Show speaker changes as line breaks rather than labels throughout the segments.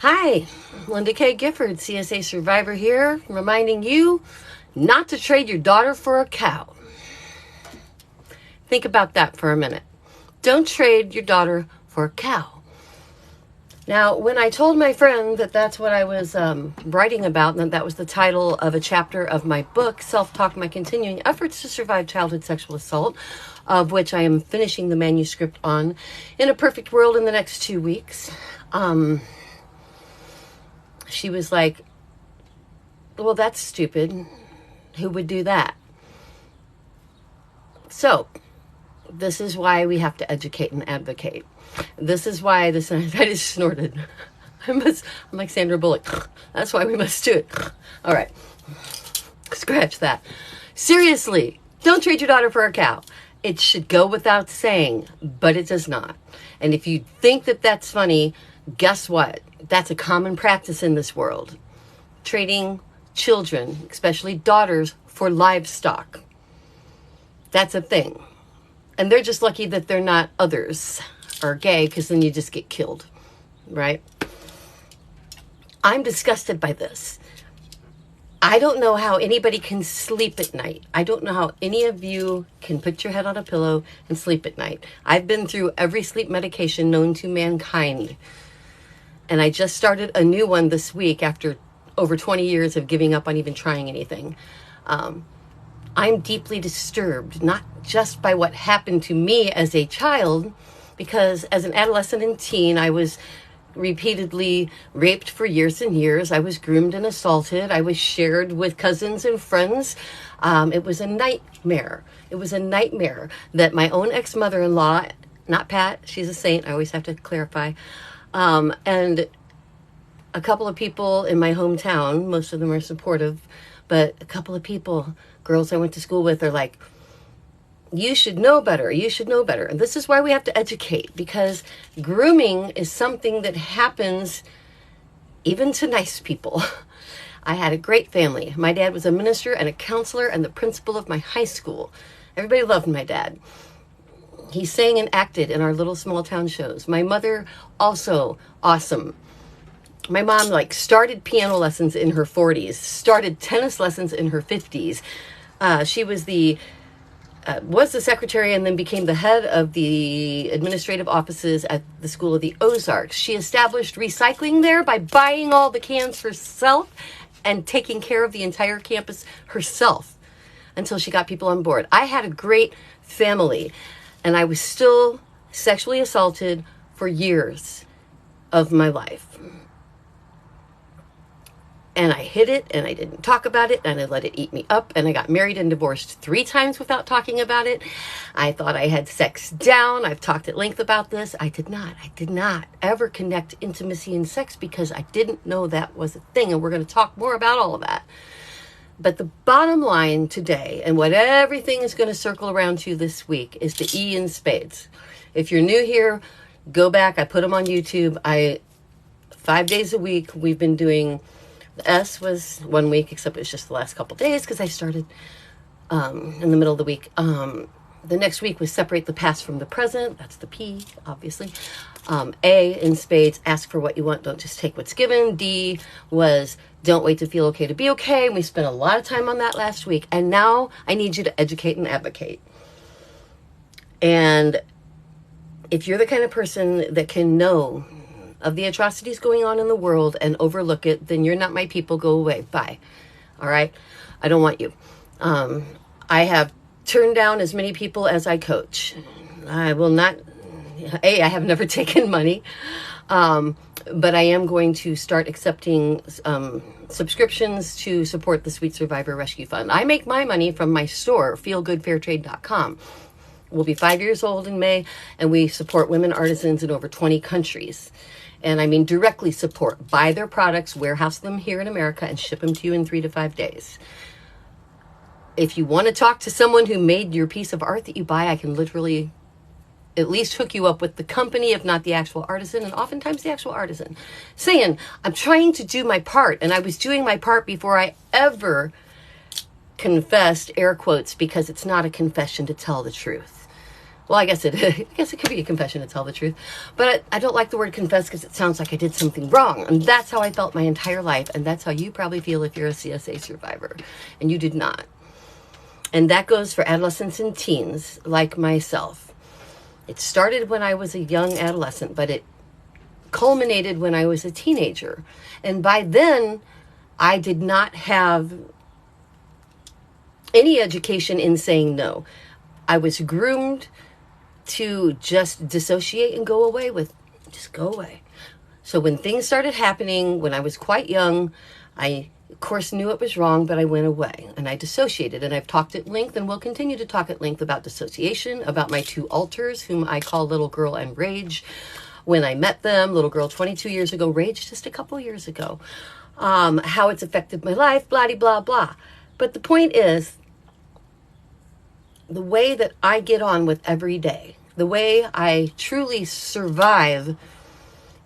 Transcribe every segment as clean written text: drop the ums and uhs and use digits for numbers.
Hi, Linda K. Gifford, CSA survivor here, reminding you not to trade your daughter for a cow. Think about that for a minute. Don't trade your daughter for a cow. Now, when I told my friend that that's what I was writing about, and that was the title of a chapter of my book, Self-Talk, My Continuing Efforts to Survive Childhood Sexual Assault, of which I am finishing the manuscript on in a perfect world in the next 2 weeks, she was like, well, that's stupid. Who would do that? So, this is why we have to educate and advocate. This is why I just snorted. I'm like Sandra Bullock. That's why we must do it. All right. Scratch that. Seriously, don't trade your daughter for a cow. It should go without saying, but it does not. And if you think that that's funny, guess what? That's a common practice in this world. Trading children, especially daughters, for livestock. That's a thing. And they're just lucky that they're not others or gay, because then you just get killed, right? I'm disgusted by this. I don't know how anybody can sleep at night. I don't know how any of you can put your head on a pillow and sleep at night. I've been through every sleep medication known to mankind. And I just started a new one this week after over 20 years of giving up on even trying anything. I'm deeply disturbed, not just by what happened to me as a child, because as an adolescent and teen, I was repeatedly raped for years and years. I was groomed and assaulted. I was shared with cousins and friends. It was a nightmare. It was a nightmare that my own ex-mother-in-law, not Pat, she's a saint, I always have to clarify, and a couple of people in my hometown, most of them are supportive, but a couple of people, girls I went to school with, are like, you should know better. You should know better. And this is why we have to educate, because grooming is something that happens even to nice people. I had a great family. My dad was a minister and a counselor and the principal of my high school. Everybody loved my dad. He sang and acted in our little small town shows. My mother, also awesome. My mom started piano lessons in her 40s, started tennis lessons in her 50s. She was the secretary and then became the head of the administrative offices at the School of the Ozarks. She established recycling there by buying all the cans herself and taking care of the entire campus herself until she got people on board. I had a great family, and I was still sexually assaulted for years of my life. And I hid it, and I didn't talk about it, and I let it eat me up, and I got married and divorced 3 times without talking about it. I thought I had sex down. I've talked at length about this. I did not ever connect intimacy and sex because I didn't know that was a thing, and we're going to talk more about all of that. But the bottom line today, and what everything is going to circle around to this week, is the E in spades. If you're new here, go back. I put them on YouTube. 5 days a week, we've been doing. The S was 1 week, except it was just the last couple days because I started in the middle of the week. The next week was separate the past from the present. That's the P, obviously. A in spades, ask for what you want. Don't just take what's given. D was don't wait to feel okay to be okay. And we spent a lot of time on that last week. And now I need you to educate and advocate. And if you're the kind of person that can know of the atrocities going on in the world and overlook it, then you're not my people. Go away. Bye. All right? I don't want you. I have turned down as many people as I coach. I will not... I have never taken money, but I am going to start accepting subscriptions to support the Sweet Survivor Rescue Fund. I make my money from my store, feelgoodfairtrade.com. We'll be 5 years old in May, and we support women artisans in over 20 countries. And I mean directly support. Buy their products, warehouse them here in America, and ship them to you in 3 to 5 days. If you want to talk to someone who made your piece of art that you buy, I can literally at least hook you up with the company, if not the actual artisan, and oftentimes the actual artisan. Saying, I'm trying to do my part, and I was doing my part before I ever confessed, air quotes, because it's not a confession to tell the truth. Well, I guess it could be a confession to tell the truth. But I don't like the word confess because it sounds like I did something wrong. And that's how I felt my entire life. And that's how you probably feel if you're a CSA survivor. And you did not. And that goes for adolescents and teens like myself. It started when I was a young adolescent, but it culminated when I was a teenager. And by then, I did not have any education in saying no. I was groomed to just dissociate and go away just go away. So when things started happening, when I was quite young, I, of course, knew it was wrong, but I went away and I dissociated. And I've talked at length and will continue to talk at length about dissociation, about my two alters, whom I call Little Girl and Rage. When I met them, Little Girl 22 years ago, Rage just a couple years ago, how it's affected my life, blah, blah, blah. But the point is, the way that I get on with every day, the way I truly survive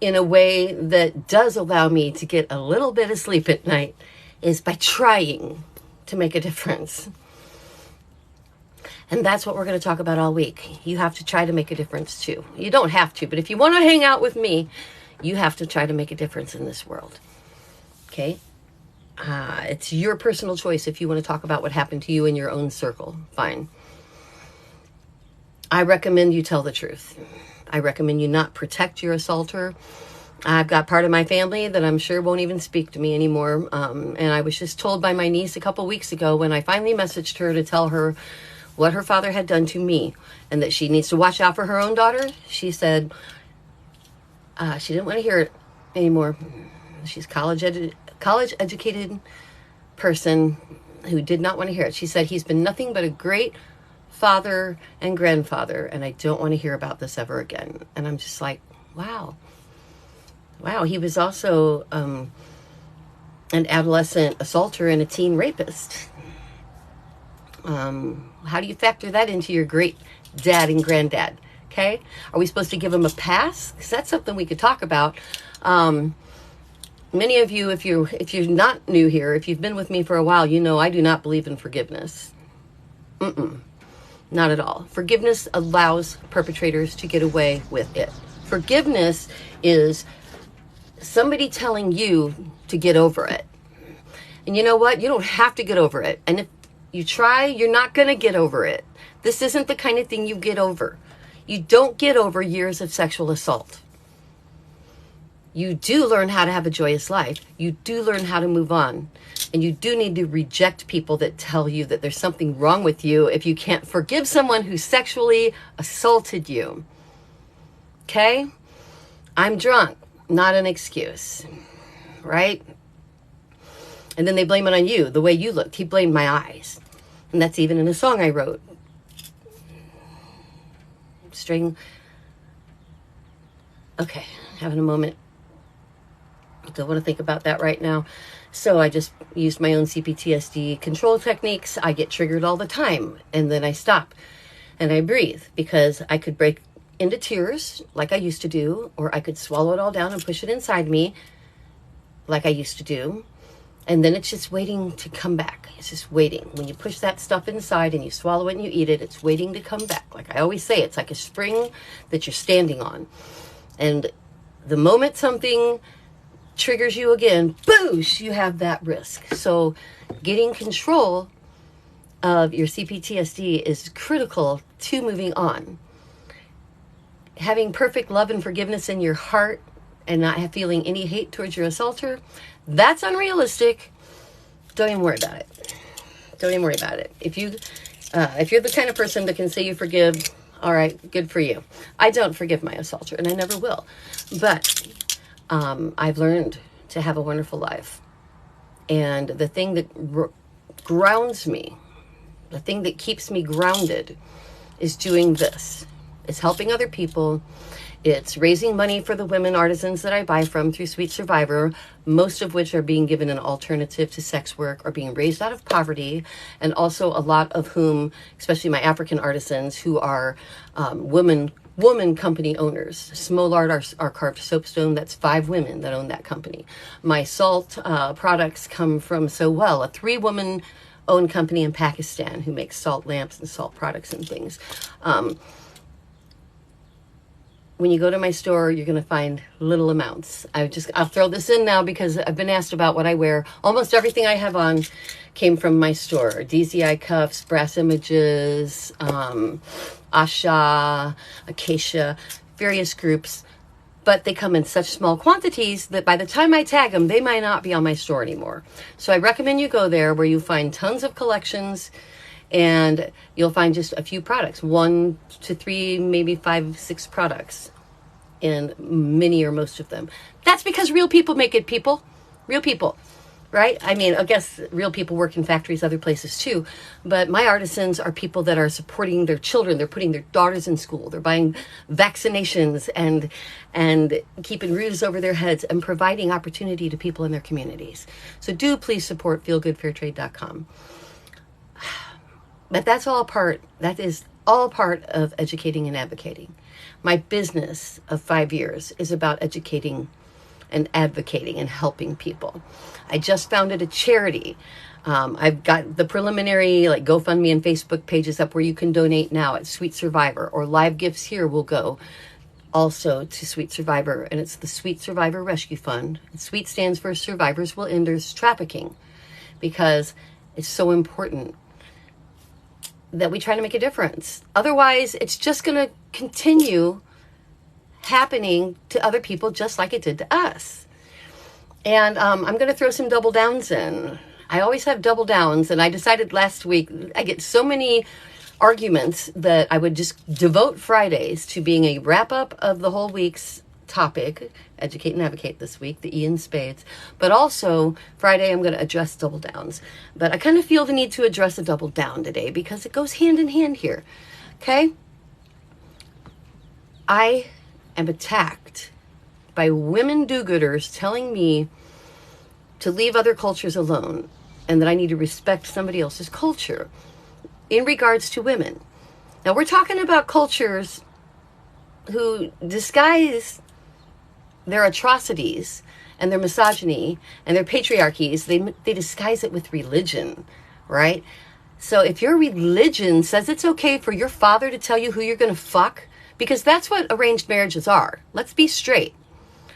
in a way that does allow me to get a little bit of sleep at night, is by trying to make a difference. And that's what we're going to talk about all week. You have to try to make a difference too. You don't have to, but if you want to hang out with me, you have to try to make a difference in this world. Okay? It's your personal choice if you want to talk about what happened to you in your own circle. Fine. I recommend you tell the truth. I recommend you not protect your assaulter. I've got part of my family that I'm sure won't even speak to me anymore. And I was just told by my niece a couple weeks ago when I finally messaged her to tell her what her father had done to me and that she needs to watch out for her own daughter. She said she didn't want to hear it anymore. She's college-educated person who did not want to hear it. She said, he's been nothing but a great father and grandfather, and I don't want to hear about this ever again. And I'm just like, wow. He was also an adolescent assaulter and a teen rapist. How do you factor that into your great dad and granddad? Okay, are we supposed to give him a pass? Because that's something we could talk about. Many of you, if you're not new here, if you've been with me for a while, you know I do not believe in forgiveness. Not at all. Forgiveness allows perpetrators to get away with it. Forgiveness is somebody telling you to get over it. And you know what? You don't have to get over it. And if you try, you're not going to get over it. This isn't the kind of thing you get over. You don't get over years of sexual assault. You do learn how to have a joyous life. You do learn how to move on. And you do need to reject people that tell you that there's something wrong with you if you can't forgive someone who sexually assaulted you. Okay? I'm drunk. Not an excuse. Right? And then they blame it on you, the way you looked. He blamed my eyes. And that's even in a song I wrote. Okay, having a moment. I don't want to think about that right now. So I just used my own CPTSD control techniques. I get triggered all the time. And then I stop and I breathe because I could break into tears like I used to do, or I could swallow it all down and push it inside me like I used to do. And then it's just waiting to come back. It's just waiting. When you push that stuff inside and you swallow it and you eat it, it's waiting to come back. Like I always say, it's like a spring that you're standing on. And the moment something triggers you again, boosh, you have that risk. So getting control of your CPTSD is critical to moving on. Having perfect love and forgiveness in your heart and not feeling any hate towards your assaulter, that's unrealistic. Don't even worry about it. Don't even worry about it. If you're the kind of person that can say you forgive, all right, good for you. I don't forgive my assaulter, and I never will. But I've learned to have a wonderful life. And the thing that grounds me, the thing that keeps me grounded is doing this. It's helping other people. It's raising money for the women artisans that I buy from through Sweet Survivor, most of which are being given an alternative to sex work or being raised out of poverty, and also a lot of whom, especially my African artisans, who are woman company owners. Small Art, our carved soapstone, that's 5 women that own that company. My salt products come from So Well, a 3-woman owned company in Pakistan who makes salt lamps and salt products and things. when you go to my store, you're going to find little amounts. I'll throw this in now because I've been asked about what I wear. Almost everything I have on came from my store. DZI cuffs, brass images, Asha, Acacia, various groups. But they come in such small quantities that by the time I tag them, they might not be on my store anymore. So I recommend you go there where you find tons of collections, and you'll find just a few products, 1 to 3, maybe 5, 6 products, and many or most of them. That's because real people make it, people. Real people, right? I mean, I guess real people work in factories, other places too. But my artisans are people that are supporting their children. They're putting their daughters in school. They're buying vaccinations and keeping roofs over their heads and providing opportunity to people in their communities. So do please support feelgoodfairtrade.com. But that is all part of educating and advocating. My business of 5 years is about educating and advocating and helping people. I just founded a charity. I've got the preliminary GoFundMe and Facebook pages up where you can donate now at Sweet Survivor, or live gifts here will go also to Sweet Survivor, and it's the Sweet Survivor Rescue Fund. Sweet stands for Survivors Will End Trafficking, because it's so important that we try to make a difference. Otherwise, it's just going to continue happening to other people just like it did to us. And I'm going to throw some double downs in. I always have double downs, and I decided last week, I get so many arguments that I would just devote Fridays to being a wrap-up of the whole week's topic, educate and advocate this week, the E in spades. But also, Friday, I'm going to address double downs. But I kind of feel the need to address a double down today because it goes hand in hand here. Okay? I am attacked by women do-gooders telling me to leave other cultures alone and that I need to respect somebody else's culture in regards to women. Now, we're talking about cultures who disguise their atrocities and their misogyny and their patriarchies. They disguise it with religion, right? So if your religion says it's okay for your father to tell you who you're going to fuck, because that's what arranged marriages are. Let's be straight.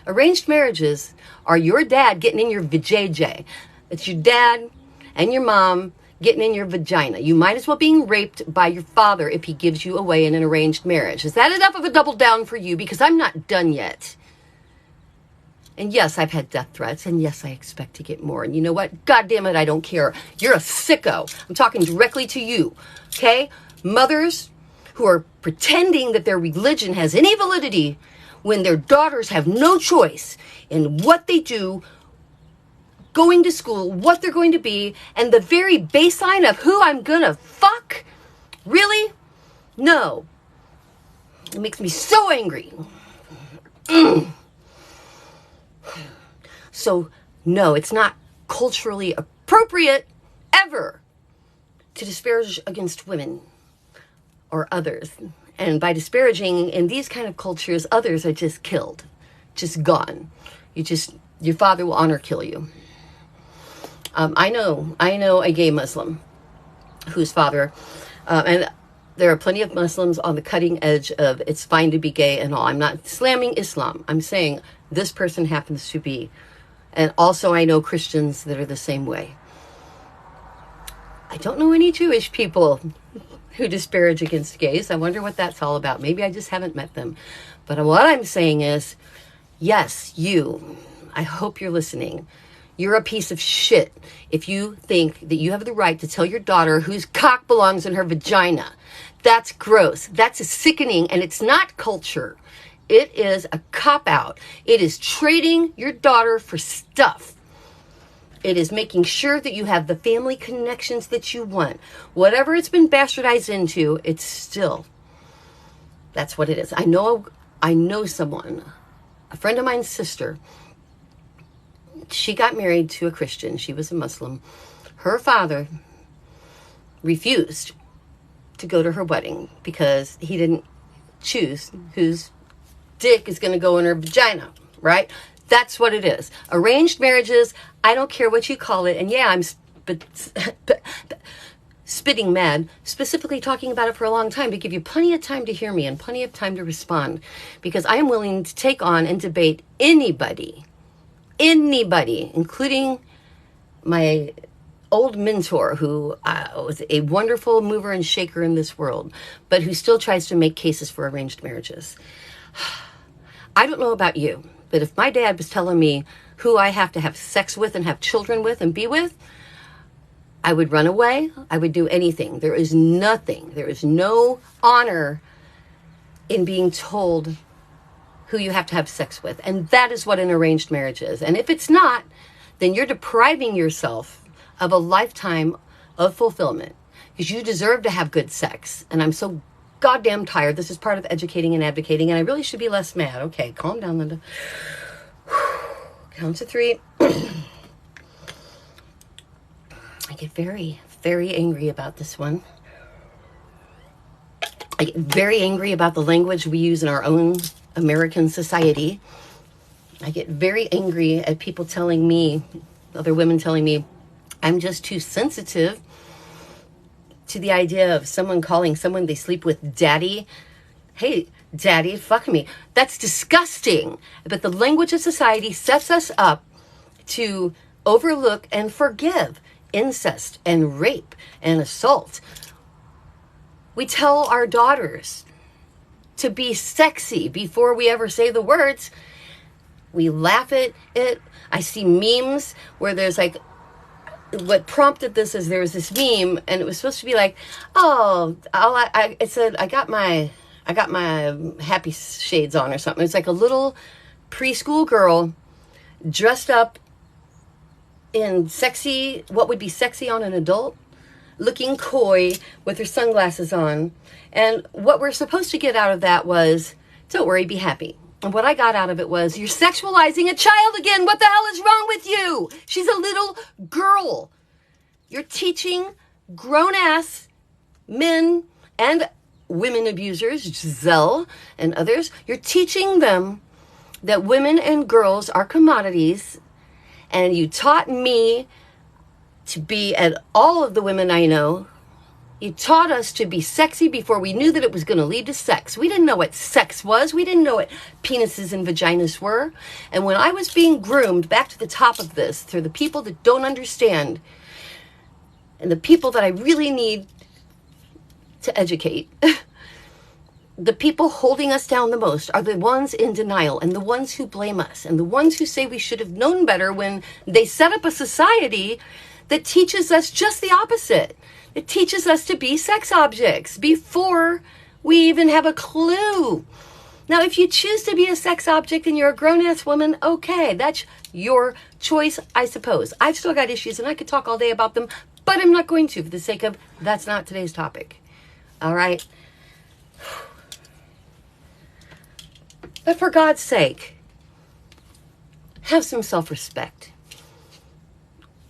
Arranged marriages are your dad getting in your vajayjay. It's your dad and your mom getting in your vagina. You might as well being raped by your father if he gives you away in an arranged marriage. Is that enough of a double down for you? Because I'm not done yet. And yes, I've had death threats. And yes, I expect to get more. And you know what? God damn it, I don't care. You're a sicko. I'm talking directly to you. Okay? Mothers who are pretending that their religion has any validity when their daughters have no choice in what they do, going to school, what they're going to be, and the very baseline of who I'm gonna fuck? Really? No. It makes me so angry. So, no, it's not culturally appropriate ever to disparage against women or others. And by disparaging in these kind of cultures, others are just killed, just gone. Your father will honor kill you. I know a gay Muslim whose father, and there are plenty of Muslims on the cutting edge of it's fine to be gay and all. I'm not slamming Islam. I'm saying this person happens to be. And also I know Christians that are the same way. I don't know any Jewish people who disparage against gays. I wonder what that's all about. Maybe I just haven't met them. But what I'm saying is, yes, I hope you're listening. You're a piece of shit if you think that you have the right to tell your daughter whose cock belongs in her vagina. That's gross. That's sickening, and it's not culture. It is a cop-out. It is trading your daughter for stuff. It is making sure that you have the family connections that you want. Whatever it's been bastardized into, it's still, that's what it is. I know someone, a friend of mine's sister, she got married to a Christian. She was a Muslim. Her father refused to go to her wedding because he didn't choose whose dick is going to go in her vagina, right? That's what it is. Arranged marriages, I don't care what you call it. And yeah, I'm spitting mad, specifically talking about it for a long time to give you plenty of time to hear me and plenty of time to respond, because I am willing to take on and debate anybody, including my old mentor who was a wonderful mover and shaker in this world, but who still tries to make cases for arranged marriages. I don't know about you, but if my dad was telling me who I have to have sex with and have children with and be with, I would run away. I would do anything. There is no honor in being told who you have to have sex with. And that is what an arranged marriage is. And if it's not, then you're depriving yourself of a lifetime of fulfillment, because you deserve to have good sex. And I'm so goddamn tired. This is part of educating and advocating, and I really should be less mad. Okay, calm down, Linda. Count to 3. I get very, very angry about this one. I get very angry about the language we use in our own American society. I get very angry at people telling me, other women telling me, I'm just too sensitive to the idea of someone calling someone they sleep with daddy. Hey, daddy, fuck me. That's disgusting. But the language of society sets us up to overlook and forgive incest and rape and assault. We tell our daughters to be sexy before we ever say the words. We laugh at it. I see memes where there's like, what prompted this is there was this meme, and it was supposed to be like, oh, it said, I got my happy shades on or something. It's like a little preschool girl dressed up in sexy, what would be sexy on an adult, looking coy with her sunglasses on. And what we're supposed to get out of that was, don't worry, be happy. And what I got out of it was, you're sexualizing a child again. What the hell is wrong with you? She's a little girl. You're teaching grown-ass men and women abusers, Giselle and others, you're teaching them that women and girls are commodities. And you taught me to be, and all of the women I know, you taught us to be sexy before we knew that it was going to lead to sex. We didn't know what sex was. We didn't know what penises and vaginas were. And when I was being groomed, back to the top of this, through the people that don't understand, and the people that I really need to educate, the people holding us down the most are the ones in denial, and the ones who blame us, and the ones who say we should have known better when they set up a society that teaches us just the opposite. It teaches us to be sex objects before we even have a clue. Now, if you choose to be a sex object and you're a grown-ass woman, okay, that's your choice, I suppose. I've still got issues, and I could talk all day about them, but I'm not going to for the sake of, that's not today's topic. All right? But for God's sake, have some self-respect.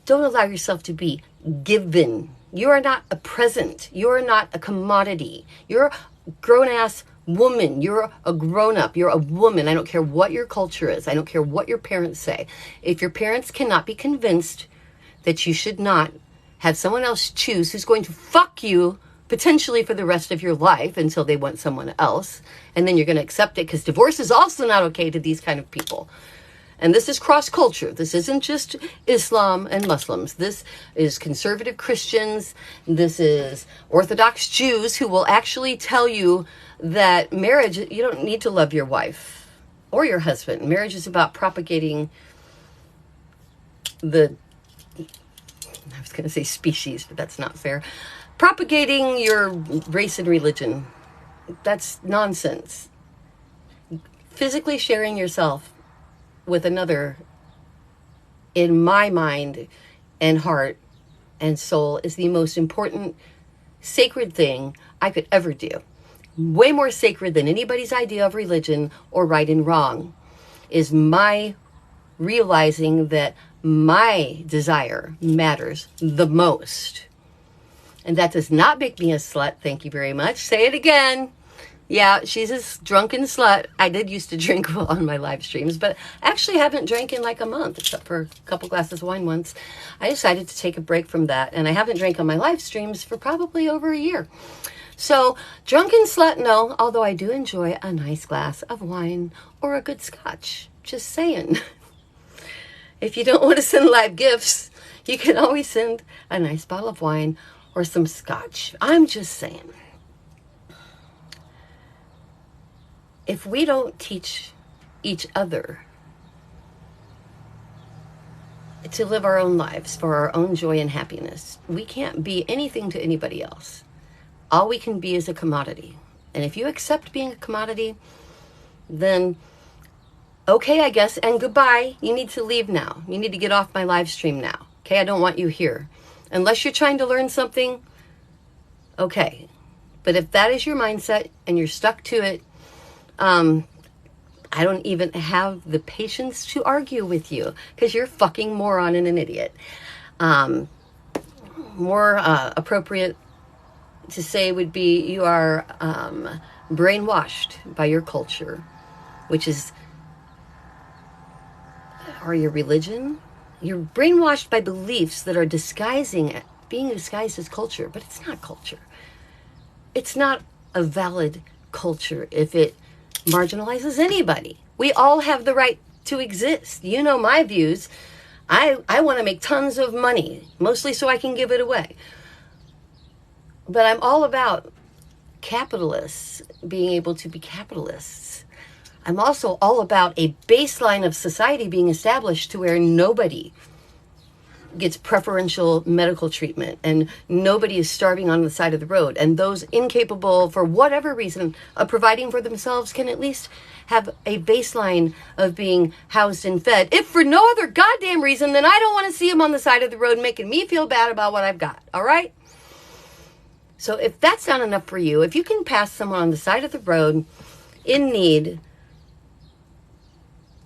Don't allow yourself to be given. You are not a present. You are not a commodity. You're a grown-ass woman. You're a grown-up. You're a woman. I don't care what your culture is. I don't care what your parents say. If your parents cannot be convinced that you should not have someone else choose who's going to fuck you potentially for the rest of your life until they want someone else, and then you're going to accept it, because divorce is also not okay to these kind of people. And this is cross-culture. This isn't just Islam and Muslims. This is conservative Christians. This is Orthodox Jews who will actually tell you that marriage, you don't need to love your wife or your husband. Marriage is about propagating I was going to say species, but that's not fair. Propagating your race and religion. That's nonsense. Physically sharing yourself with another, in my mind and heart and soul, is the most important sacred thing I could ever do. Way more sacred than anybody's idea of religion or right and wrong is my realizing that my desire matters the most. And that does not make me a slut. Thank you very much. Say it again. Yeah, she's a drunken slut. I did used to drink on my live streams, but actually haven't drank in like a month, except for a couple glasses of wine once. I decided to take a break from that, and I haven't drank on my live streams for probably over a year. So, drunken slut, no, although I do enjoy a nice glass of wine or a good scotch. Just saying. If you don't want to send live gifts, you can always send a nice bottle of wine or some scotch. I'm just saying. If we don't teach each other to live our own lives for our own joy and happiness, we can't be anything to anybody else. All we can be is a commodity. And if you accept being a commodity, then okay, I guess, and goodbye. You need to leave now. You need to get off my live stream now. Okay, I don't want you here. Unless you're trying to learn something, okay. But if that is your mindset and you're stuck to it, I don't even have the patience to argue with you because you're a fucking moron and an idiot. More appropriate to say would be you are brainwashed by your culture, which is, or your religion. You're brainwashed by beliefs that are being disguised as culture, but it's not culture. It's not a valid culture if it marginalizes anybody. We all have the right to exist. You know my views. I want to make tons of money, mostly so I can give it away. But I'm all about capitalists being able to be capitalists. I'm also all about a baseline of society being established to where nobody gets preferential medical treatment and nobody is starving on the side of the road. And those incapable, for whatever reason, of providing for themselves can at least have a baseline of being housed and fed. If for no other goddamn reason, then I don't want to see them on the side of the road making me feel bad about what I've got. All right? So if that's not enough for you, if you can pass someone on the side of the road in need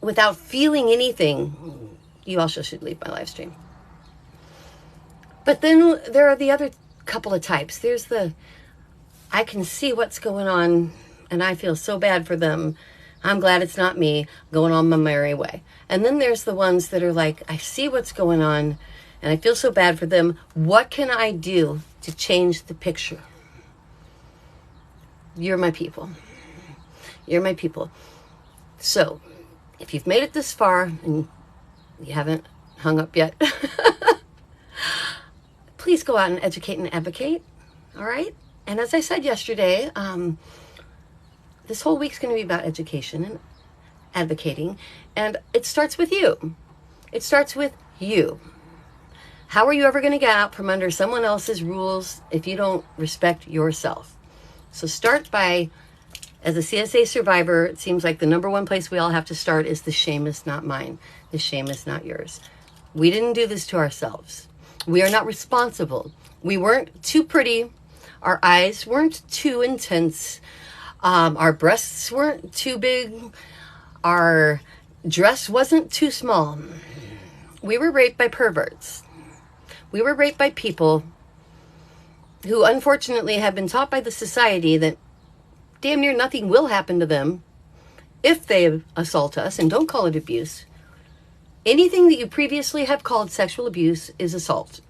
without feeling anything, you also should leave my live stream. But then there are the other couple of types. There's I can see what's going on and I feel so bad for them. I'm glad it's not me, going on my merry way. And then there's the ones that are like, I see what's going on and I feel so bad for them. What can I do to change the picture? You're my people. You're my people. So if you've made it this far and you haven't hung up yet, please go out and educate and advocate. All right? And as I said yesterday, this whole week's going to be about education and advocating. And it starts with you. It starts with you. How are you ever going to get out from under someone else's rules if you don't respect yourself? So start by, as a CSA survivor, it seems like the number one place we all have to start is the shame is not mine. The shame is not yours. We didn't do this to ourselves. We are not responsible. We weren't too pretty. Our eyes weren't too intense. Our breasts weren't too big. Our dress wasn't too small. We were raped by perverts. We were raped by people who unfortunately have been taught by the society that damn near nothing will happen to them if they assault us, and don't call it abuse. Anything that you previously have called sexual abuse is assault.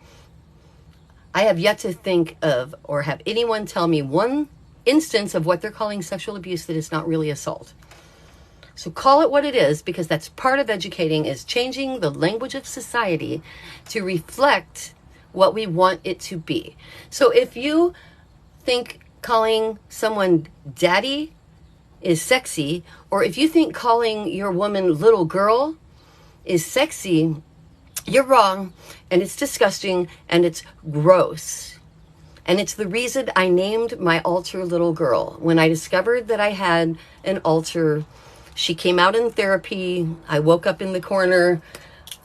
I have yet to think of or have anyone tell me one instance of what they're calling sexual abuse that is not really assault. So call it what it is, because that's part of educating, is changing the language of society to reflect what we want it to be. So if you think calling someone daddy is sexy, or if you think calling your woman little girl is sexy, you're wrong, and it's disgusting, and it's gross. And it's the reason I named my alter little girl. When I discovered that I had an alter, she came out in therapy. I woke up in the corner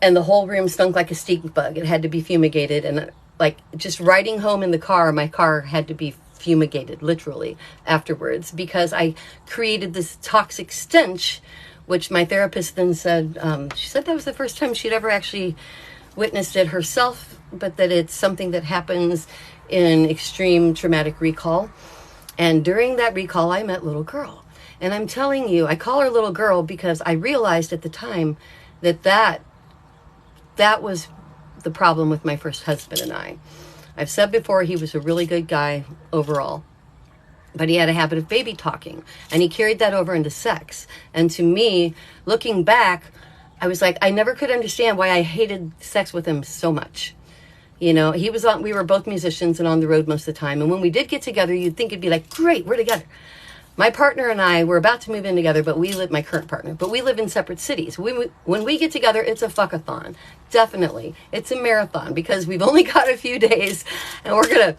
and the whole room stunk like a stink bug. It had to be fumigated. And like just riding home in the car, my car had to be fumigated literally afterwards, because I created this toxic stench, which my therapist then said, she said that was the first time she'd ever actually witnessed it herself, but that it's something that happens in extreme traumatic recall. And during that recall, I met little girl. And I'm telling you, I call her little girl because I realized at the time that was the problem with my first husband and I. I've said before, he was a really good guy overall, but he had a habit of baby talking, and he carried that over into sex. And to me, looking back, I was like, I never could understand why I hated sex with him so much. You know, we were both musicians and on the road most of the time. And when we did get together, you'd think it'd be like, great, we're together. My partner and I were about to move in together, my current partner, but we live in separate cities. When we get together, it's a fuckathon. Definitely. It's a marathon because we've only got a few days and we're going to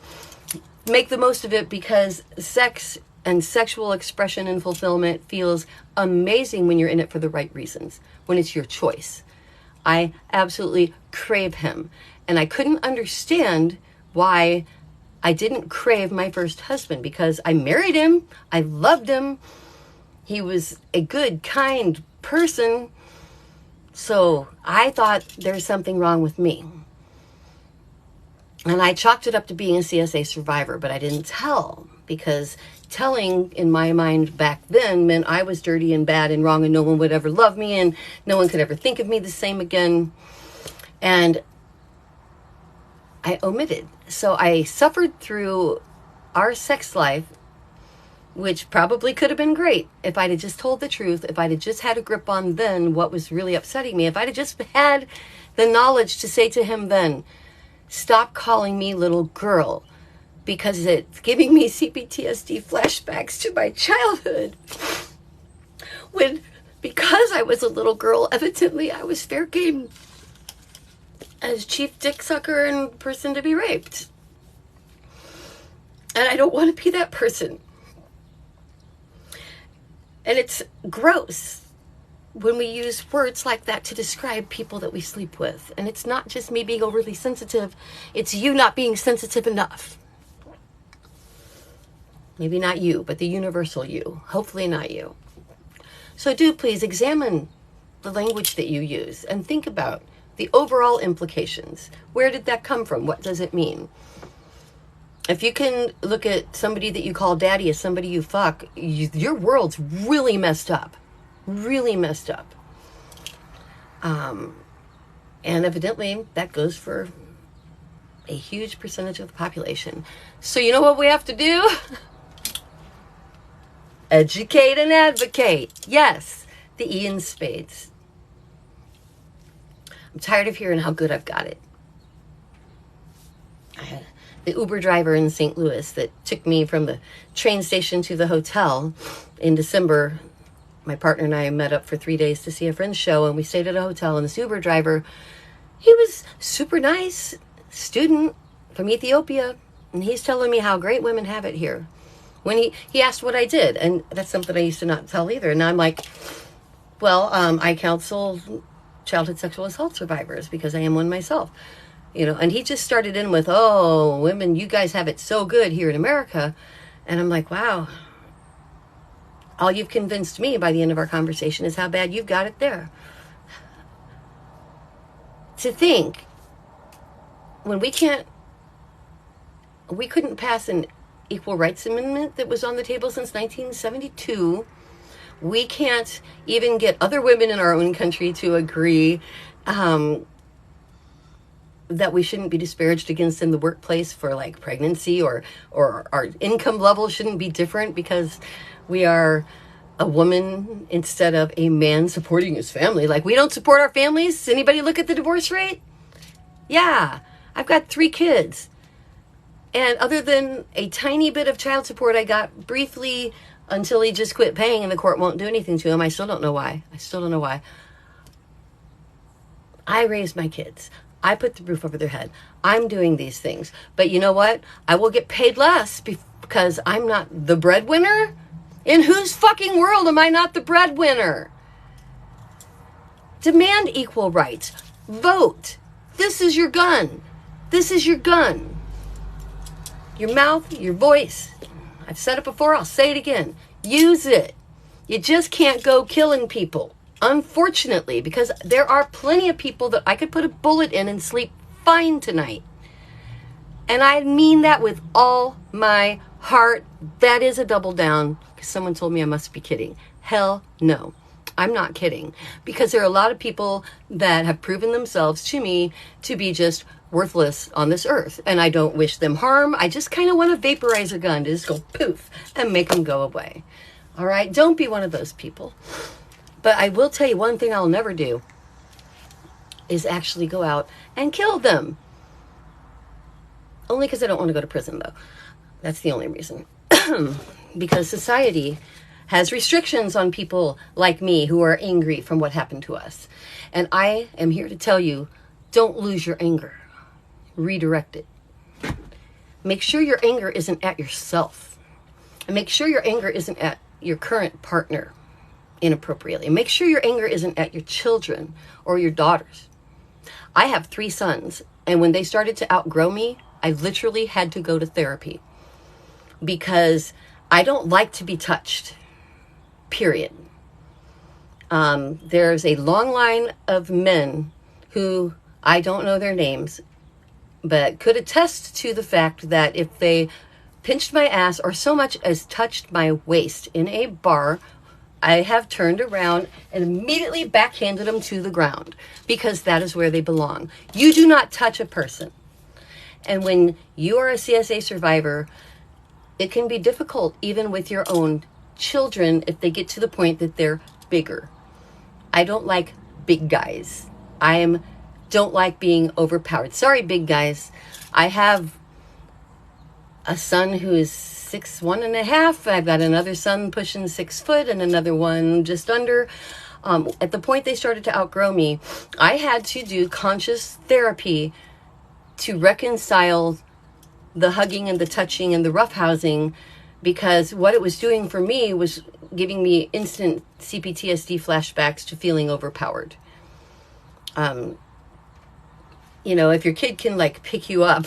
make the most of it because sex and sexual expression and fulfillment feels amazing when you're in it for the right reasons, when it's your choice. I absolutely crave him. And I couldn't understand why I didn't crave my first husband because I married him. I loved him. He was a good, kind person. So I thought there's something wrong with me. And I chalked it up to being a CSA survivor, but I didn't tell because telling in my mind back then meant I was dirty and bad and wrong and no one would ever love me and no one could ever think of me the same again. And I omitted. So I suffered through our sex life, which probably could have been great if I'd have just told the truth, if I'd have just had a grip on then what was really upsetting me, if I'd have just had the knowledge to say to him then, stop calling me little girl, because it's giving me CPTSD flashbacks to my childhood. When, because I was a little girl, evidently I was fair game as chief dick sucker and person to be raped. And I don't want to be that person. And it's gross when we use words like that to describe people that we sleep with. And it's not just me being overly sensitive, it's you not being sensitive enough. Maybe not you, but the universal you. Hopefully not you. So do please examine the language that you use and think about the overall implications. Where did that come from? What does it mean? If you can look at somebody that you call daddy as somebody you fuck, your world's really messed up. Really messed up. And evidently that goes for a huge percentage of the population. So you know what we have to do? Educate and advocate. Yes, the E in spades. I'm tired of hearing how good I've got it. The Uber driver in St. Louis that took me from the train station to the hotel in December, my partner and I met up for 3 days to see a friend's show, and we stayed at a hotel, and this Uber driver, he was super nice, student from Ethiopia, and he's telling me how great women have it here. When he asked what I did, and that's something I used to not tell either, and I'm like, well, I counsel childhood sexual assault survivors because I am one myself, you know. And he just started in with, oh, women, you guys have it so good here in America. And I'm like, wow, all you've convinced me by the end of our conversation is how bad you've got it there. To think when we couldn't pass an equal rights amendment that was on the table since 1972. We can't even get other women in our own country to agree that we shouldn't be disparaged against in the workplace for like pregnancy, or our income level shouldn't be different because we are a woman instead of a man supporting his family. Like, we don't support our families. Anybody look at the divorce rate? Yeah, I've got 3 kids. And other than a tiny bit of child support I got briefly until he just quit paying and the court won't do anything to him. I still don't know why. I raised my kids. I put the roof over their head. I'm doing these things. But you know what? I will get paid less because I'm not the breadwinner. In whose fucking world am I not the breadwinner? Demand equal rights. Vote. This is your gun. This is your gun. Your mouth, your voice. I've said it before, I'll say it again. Use it. You just can't go killing people, unfortunately, because there are plenty of people that I could put a bullet in and sleep fine tonight. And I mean that with all my Heart, that is a double down, because someone told me I must be kidding. Hell no. I'm not kidding, because there are a lot of people that have proven themselves to me to be just worthless on this earth, and I don't wish them harm. I just kind of want to vaporize a gun to just go poof and make them go away. All right, don't be one of those people. But I will tell you one thing I'll never do is actually go out and kill them. Only because I don't want to go to prison, though. That's the only reason. Because society has restrictions on people like me who are angry from what happened to us. And I am here to tell you, don't lose your anger. Redirect it. Make sure your anger isn't at yourself. And make sure your anger isn't at your current partner inappropriately. And make sure your anger isn't at your children or your daughters. I have 3 sons, and when they started to outgrow me, I literally had to go to therapy because I don't like to be touched, period. There's a long line of men who, I don't know their names, but could attest to the fact that if they pinched my ass or so much as touched my waist in a bar, I have turned around and immediately backhanded them to the ground, because that is where they belong. You do not touch a person. And when you are a CSA survivor, it can be difficult even with your own children if they get to the point that they're bigger. I don't like big guys. Don't like being overpowered. Sorry, big guys. I have a son who is 6'1.5". I've got another son pushing 6 foot and another one just under. At the point they started to outgrow me, I had to do conscious therapy to reconcile the hugging and the touching and the roughhousing, because what it was doing for me was giving me instant CPTSD flashbacks to feeling overpowered. If your kid can pick you up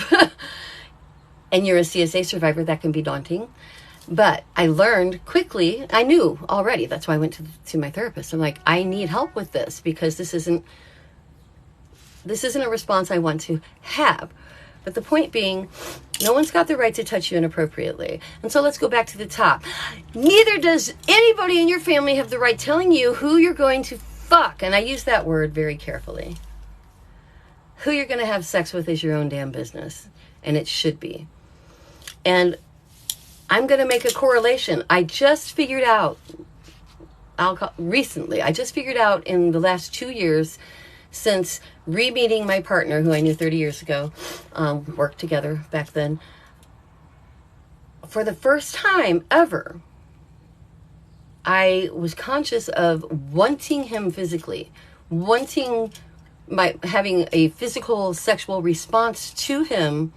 and you're a CSA survivor, that can be daunting. But I learned quickly, I knew already, that's why I went to my therapist. I'm like, I need help with this, because this isn't a response I want to have. But the point being, no one's got the right to touch you inappropriately. And so let's go back to the top. Neither does anybody in your family have the right telling you who you're going to fuck. And I use that word very carefully. Who you're going to have sex with is your own damn business. And it should be. And I'm going to make a correlation. I just figured out in the last 2 years, since re-meeting my partner, who I knew 30 years ago, worked together back then, for the first time ever, I was conscious of wanting him physically, having a physical sexual response to him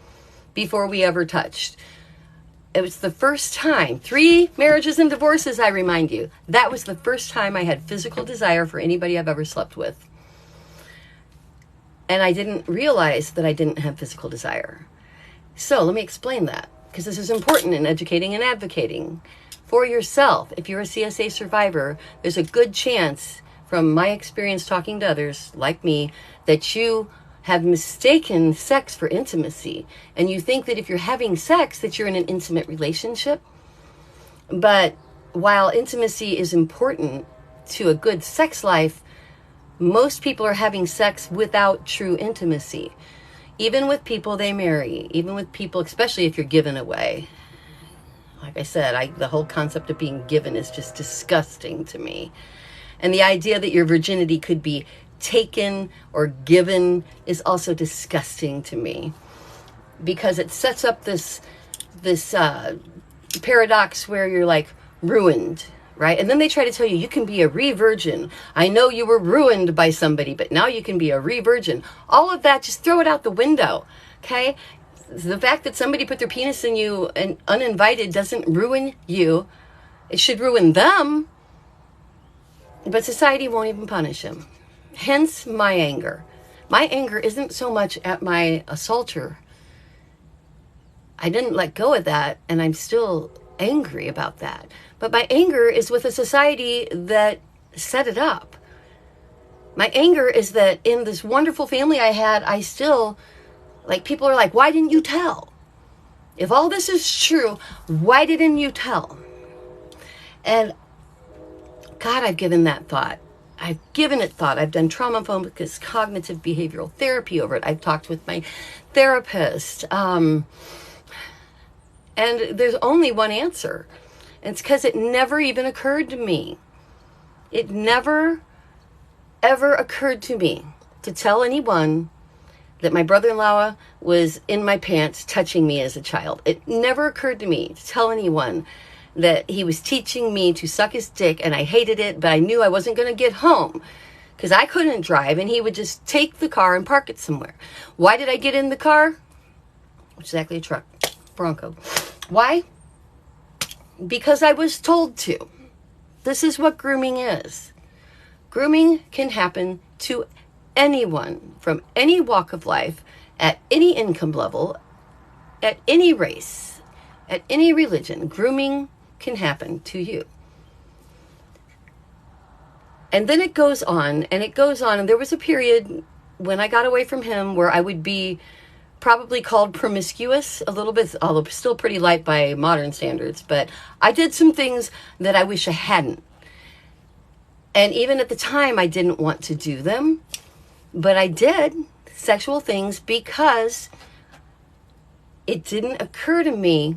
before we ever touched. It was the first time, 3 marriages and divorces, I remind you, that was the first time I had physical desire for anybody I've ever slept with. And I didn't realize that I didn't have physical desire. So let me explain that, because this is important in educating and advocating for yourself. If you're a CSA survivor, there's a good chance, from my experience talking to others like me, that you have mistaken sex for intimacy. And you think that if you're having sex, that you're in an intimate relationship. But while intimacy is important to a good sex life, most people are having sex without true intimacy. Even with people they marry, even with people, especially if you're given away. Like I said, the whole concept of being given is just disgusting to me. And the idea that your virginity could be taken or given is also disgusting to me, because it sets up this paradox where you're ruined, right? And then they try to tell you, you can be a re-virgin. I know you were ruined by somebody, but now you can be a re-virgin. All of that, just throw it out the window, okay? The fact that somebody put their penis in you and uninvited doesn't ruin you. It should ruin them. But society won't even punish him. Hence my anger. My anger isn't so much at my assaulter. I didn't let go of that, and I'm still angry about that. But my anger is with a society that set it up. My anger is that in this wonderful family I had, I still, people are like, why didn't you tell? If all this is true, why didn't you tell? And God, I've given that thought. I've given it thought. I've done trauma-focused cognitive behavioral therapy over it. I've talked with my therapist. And there's only one answer. And it's because it never even occurred to me. It never, ever occurred to me to tell anyone that my brother-in-law was in my pants touching me as a child. It never occurred to me to tell anyone that he was teaching me to suck his dick, and I hated it, but I knew I wasn't going to get home because I couldn't drive, and he would just take the car and park it somewhere. Why did I get in the car? Which is actually a truck, Bronco. Why? Because I was told to. This is what grooming is. Grooming can happen to anyone from any walk of life, at any income level, at any race, at any religion. Grooming can happen to you. And then it goes on and it goes on. And there was a period when I got away from him where I would be probably called promiscuous a little bit, although still pretty light by modern standards. But I did some things that I wish I hadn't. And even at the time, I didn't want to do them. But I did sexual things because it didn't occur to me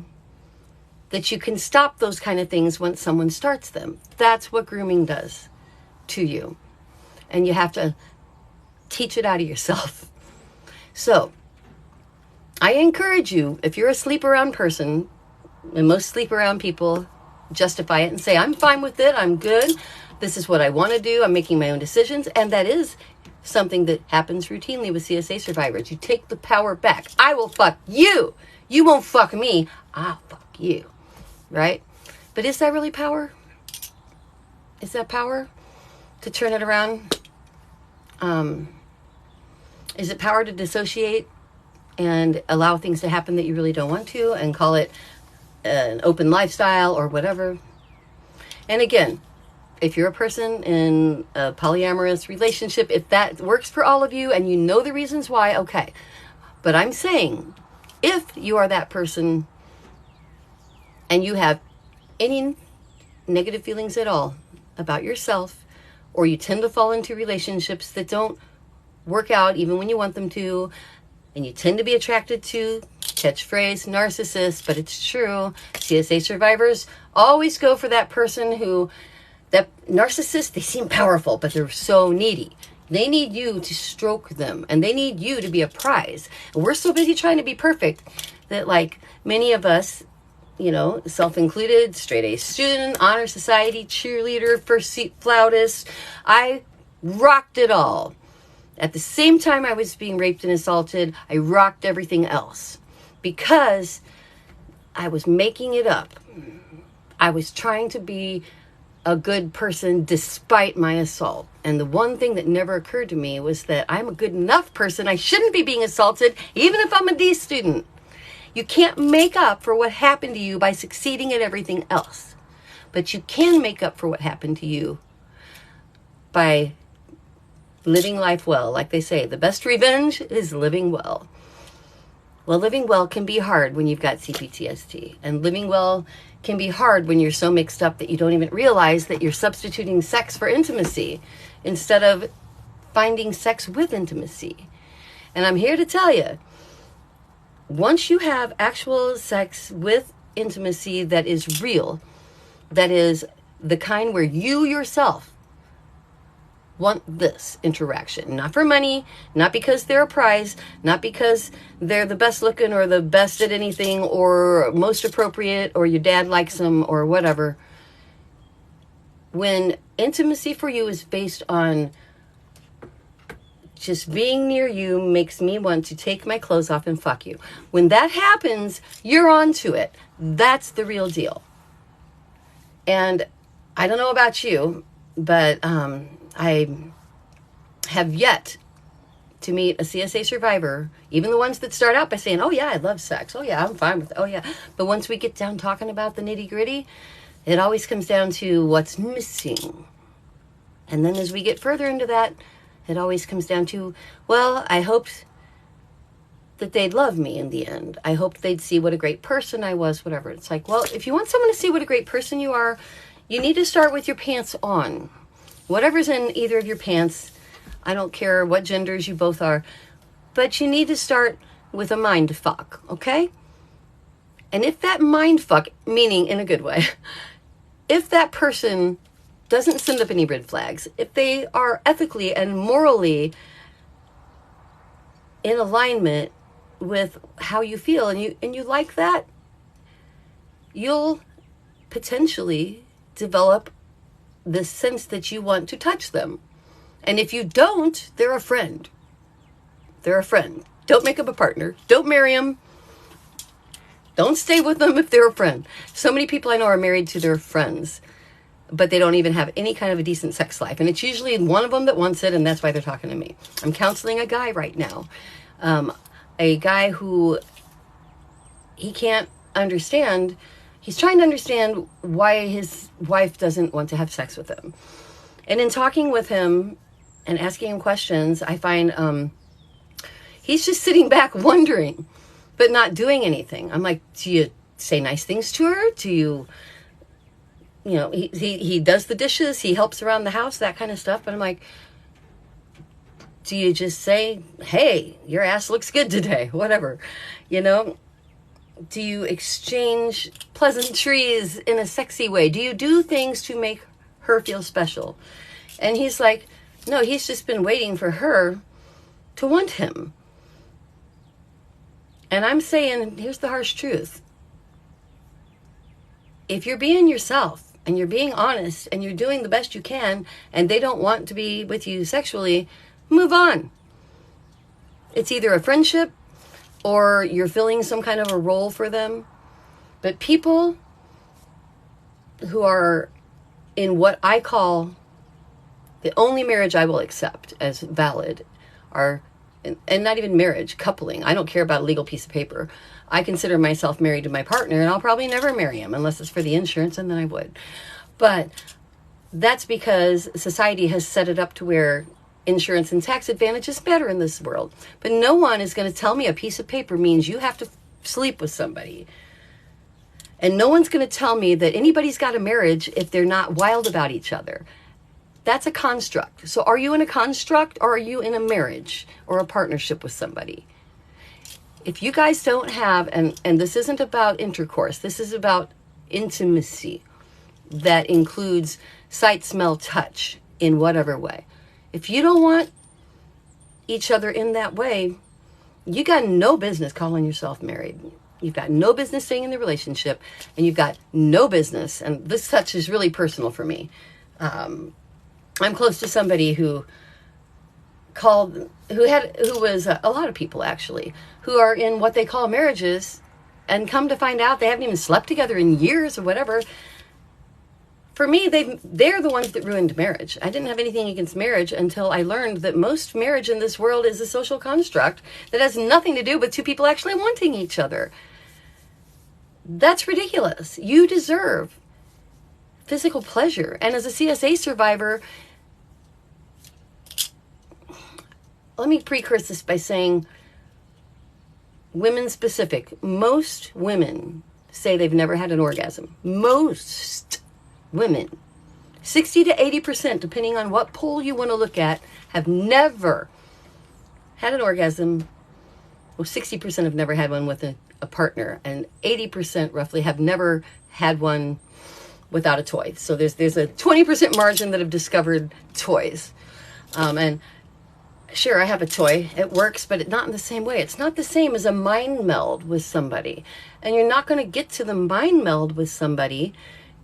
that you can stop those kind of things once someone starts them. That's what grooming does to you. And you have to teach it out of yourself. So, I encourage you, if you're a sleep around person, and most sleep around people justify it and say, I'm fine with it, I'm good, this is what I want to do, I'm making my own decisions, and that is something that happens routinely with CSA survivors. You take the power back. I will fuck you. You won't fuck me. I'll fuck you. Right? But is that really power? Is that power to turn it around? Is it power to dissociate and allow things to happen that you really don't want to and call it an open lifestyle or whatever? And again, if you're a person in a polyamorous relationship, if that works for all of you and you know the reasons why, okay. But I'm saying, if you are that person and you have any negative feelings at all about yourself, or you tend to fall into relationships that don't work out even when you want them to, and you tend to be attracted to, catchphrase, narcissists, but it's true, CSA survivors always go for that person who, that narcissist, they seem powerful, but they're so needy. They need you to stroke them, and they need you to be a prize. And we're so busy trying to be perfect that, like, many of us, you know, self-included, straight-A student, honor society, cheerleader, first seat flautist, I rocked it all. At the same time I was being raped and assaulted, I rocked everything else because I was making it up. I was trying to be a good person despite my assault. And the one thing that never occurred to me was that I'm a good enough person. I shouldn't be being assaulted, even if I'm a D student. You can't make up for what happened to you by succeeding at everything else. But you can make up for what happened to you by living life well. Like they say, the best revenge is living well. Well, living well can be hard when you've got CPTSD. And living well can be hard when you're so mixed up that you don't even realize that you're substituting sex for intimacy instead of finding sex with intimacy. And I'm here to tell you, once you have actual sex with intimacy that is real, that is the kind where you yourself want this interaction, not for money, not because they're a prize, not because they're the best looking or the best at anything or most appropriate or your dad likes them or whatever. When intimacy for you is based on just being near you makes me want to take my clothes off and fuck you. When that happens, you're onto it. That's the real deal. And I don't know about you, but I have yet to meet a CSA survivor, even the ones that start out by saying, oh yeah, I love sex. Oh yeah, I'm fine with it. Oh yeah. But once we get down talking about the nitty gritty, it always comes down to what's missing. And then as we get further into that, it always comes down to, well, I hoped that they'd love me in the end. I hoped they'd see what a great person I was, whatever. It's like, well, if you want someone to see what a great person you are, you need to start with your pants on. Whatever's in either of your pants, I don't care what genders you both are, but you need to start with a mind fuck, okay? And if that mind fuck, meaning in a good way, if that person doesn't send up any red flags, if they are ethically and morally in alignment with how you feel and you like that, you'll potentially develop this sense that you want to touch them. And if you don't, they're a friend. They're a friend. Don't make them a partner. Don't marry them. Don't stay with them if they're a friend. So many people I know are married to their friends, but they don't even have any kind of a decent sex life. And it's usually one of them that wants it, and that's why they're talking to me. I'm counseling a guy right now. A guy who he can't understand. He's trying to understand why his wife doesn't want to have sex with him. And in talking with him and asking him questions, I find he's just sitting back wondering, but not doing anything. I'm like, do you say nice things to her? Do you know, he does the dishes, he helps around the house, that kind of stuff. But I'm like, do you just say, hey, your ass looks good today, whatever, you know? Do you exchange pleasantries in a sexy way? Do you do things to make her feel special? And he's like, no, he's just been waiting for her to want him. And I'm saying, here's the harsh truth. If you're being yourself and you're being honest and you're doing the best you can and they don't want to be with you sexually, move on. It's either a friendship or you're filling some kind of a role for them. But people who are in what I call the only marriage I will accept as valid are, and not even marriage, coupling. I don't care about a legal piece of paper. I consider myself married to my partner, and I'll probably never marry him unless it's for the insurance, and then I would. But that's because society has set it up to where insurance and tax advantages matter in this world. But no one is going to tell me a piece of paper means you have to sleep with somebody. And no one's going to tell me that anybody's got a marriage if they're not wild about each other. That's a construct. So are you in a construct or are you in a marriage or a partnership with somebody? If you guys don't have, and this isn't about intercourse, this is about intimacy that includes sight, smell, touch in whatever way. If you don't want each other in that way, you got no business calling yourself married. You've got no business staying in the relationship, and you've got no business, and this touch is really personal for me. I'm close to somebody who was a lot of people actually, who are in what they call marriages, and come to find out they haven't even slept together in years or whatever. For me, they're the ones that ruined marriage. I didn't have anything against marriage until I learned that most marriage in this world is a social construct that has nothing to do with two people actually wanting each other. That's ridiculous. You deserve physical pleasure. And as a CSA survivor, let me precurse this by saying, women specific, most women say they've never had an orgasm. Most women, 60 to 80%, depending on what poll you want to look at, have never had an orgasm. Well, 60% have never had one with a partner, and 80% roughly have never had one without a toy. So there's a 20% margin that have discovered toys. And sure, I have a toy. It works, but not in the same way. It's not the same as a mind meld with somebody. And you're not going to get to the mind meld with somebody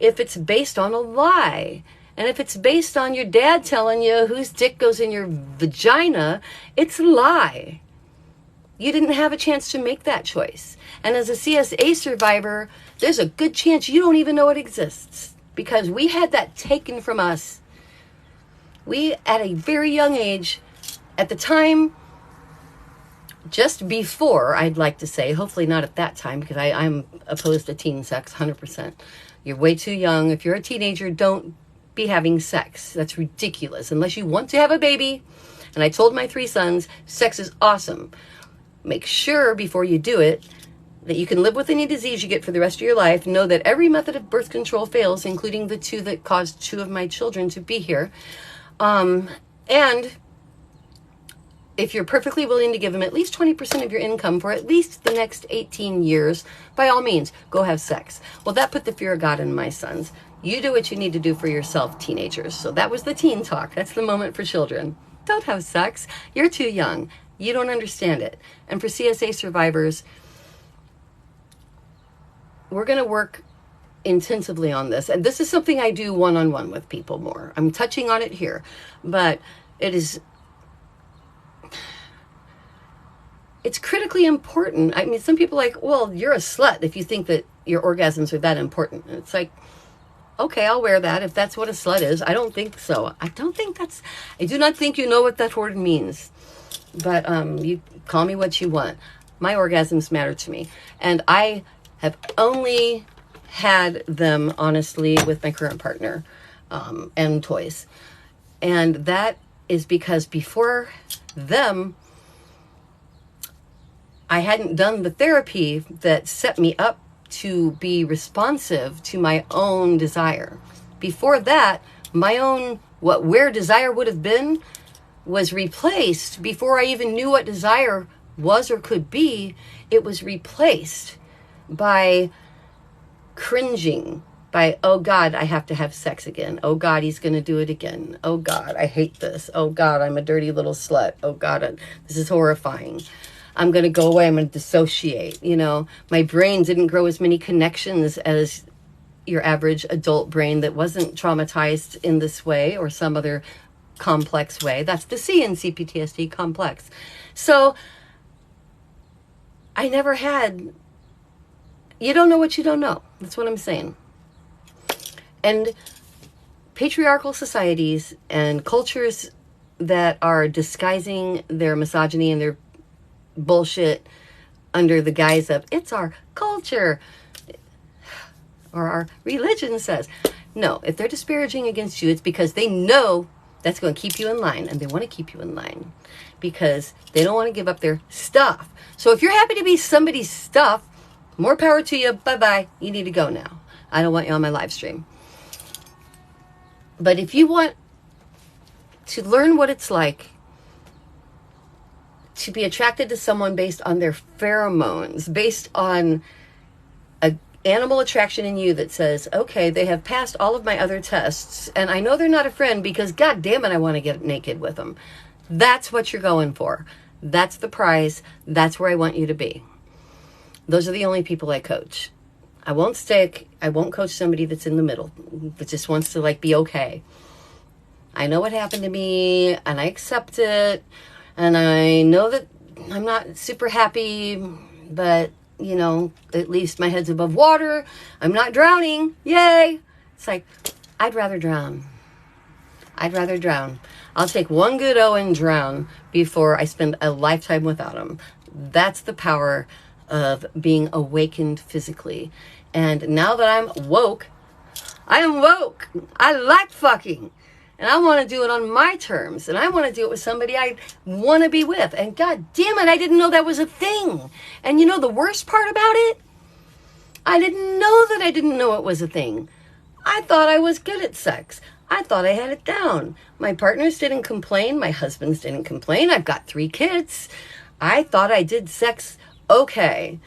if it's based on a lie. And if it's based on your dad telling you whose dick goes in your vagina, it's a lie. You didn't have a chance to make that choice. And as a CSA survivor, there's a good chance you don't even know it exists, because we had that taken from us. We, at a very young age, at the time, just before, I'd like to say, hopefully not at that time, because I'm opposed to teen sex, 100%. You're way too young. If you're a teenager, don't be having sex. That's ridiculous. Unless you want to have a baby. And I told my 3 sons, sex is awesome. Make sure before you do it that you can live with any disease you get for the rest of your life. Know that every method of birth control fails, including the 2 that caused 2 of my children to be here. And if you're perfectly willing to give them at least 20% of your income for at least the next 18 years, by all means, go have sex. Well, that put the fear of God in my sons. You do what you need to do for yourself, teenagers. So that was the teen talk. That's the moment for children. Don't have sex. You're too young. You don't understand it. And for CSA survivors, we're going to work intensively on this. And this is something I do one-on-one with people more. I'm touching on it here, but it's critically important. I mean, some people are like, well, you're a slut if you think that your orgasms are that important. And it's like, okay, I'll wear that if that's what a slut is. I don't think so. I do not think you know what that word means. But you call me what you want. My orgasms matter to me. And I have only had them, honestly, with my current partner and toys. And that is because before them, I hadn't done the therapy that set me up to be responsive to my own desire. Before that, my own, where desire would have been was replaced before I even knew what desire was or could be. It was replaced by cringing, by, oh God, I have to have sex again. Oh God, he's going to do it again. Oh God, I hate this. Oh God, I'm a dirty little slut. Oh God, this is horrifying. I'm going to go away. I'm going to dissociate. You know, my brain didn't grow as many connections as your average adult brain that wasn't traumatized in this way or some other complex way. That's the C in CPTSD, complex. So I never had, you don't know what you don't know. That's what I'm saying. And patriarchal societies and cultures that are disguising their misogyny and their bullshit under the guise of it's our culture or our religion says. No, if they're disparaging against you, it's because they know that's going to keep you in line, and they want to keep you in line because they don't want to give up their stuff. So if you're happy to be somebody's stuff, more power to you. Bye-bye. You need to go now. I don't want you on my live stream. But if you want to learn what it's like to be attracted to someone based on their pheromones, based on an animal attraction in you that says, okay, they have passed all of my other tests, and I know they're not a friend because, God damn it, I want to get naked with them. That's what you're going for. That's the prize. That's where I want you to be. Those are the only people I coach. I won't coach somebody that's in the middle, that just wants to like be okay. I know what happened to me, and I accept it. And I know that I'm not super happy, but, you know, at least my head's above water. I'm not drowning. Yay. It's like, I'd rather drown. I'll take one good O and drown before I spend a lifetime without him. That's the power of being awakened physically. And now that I'm woke, I am woke. I like fucking. And I want to do it on my terms. And I want to do it with somebody I want to be with. And God damn it, I didn't know that was a thing. And you know the worst part about it? I didn't know that I didn't know it was a thing. I thought I was good at sex. I thought I had it down. My partners didn't complain. My husbands didn't complain. I've got 3 kids. I thought I did sex okay.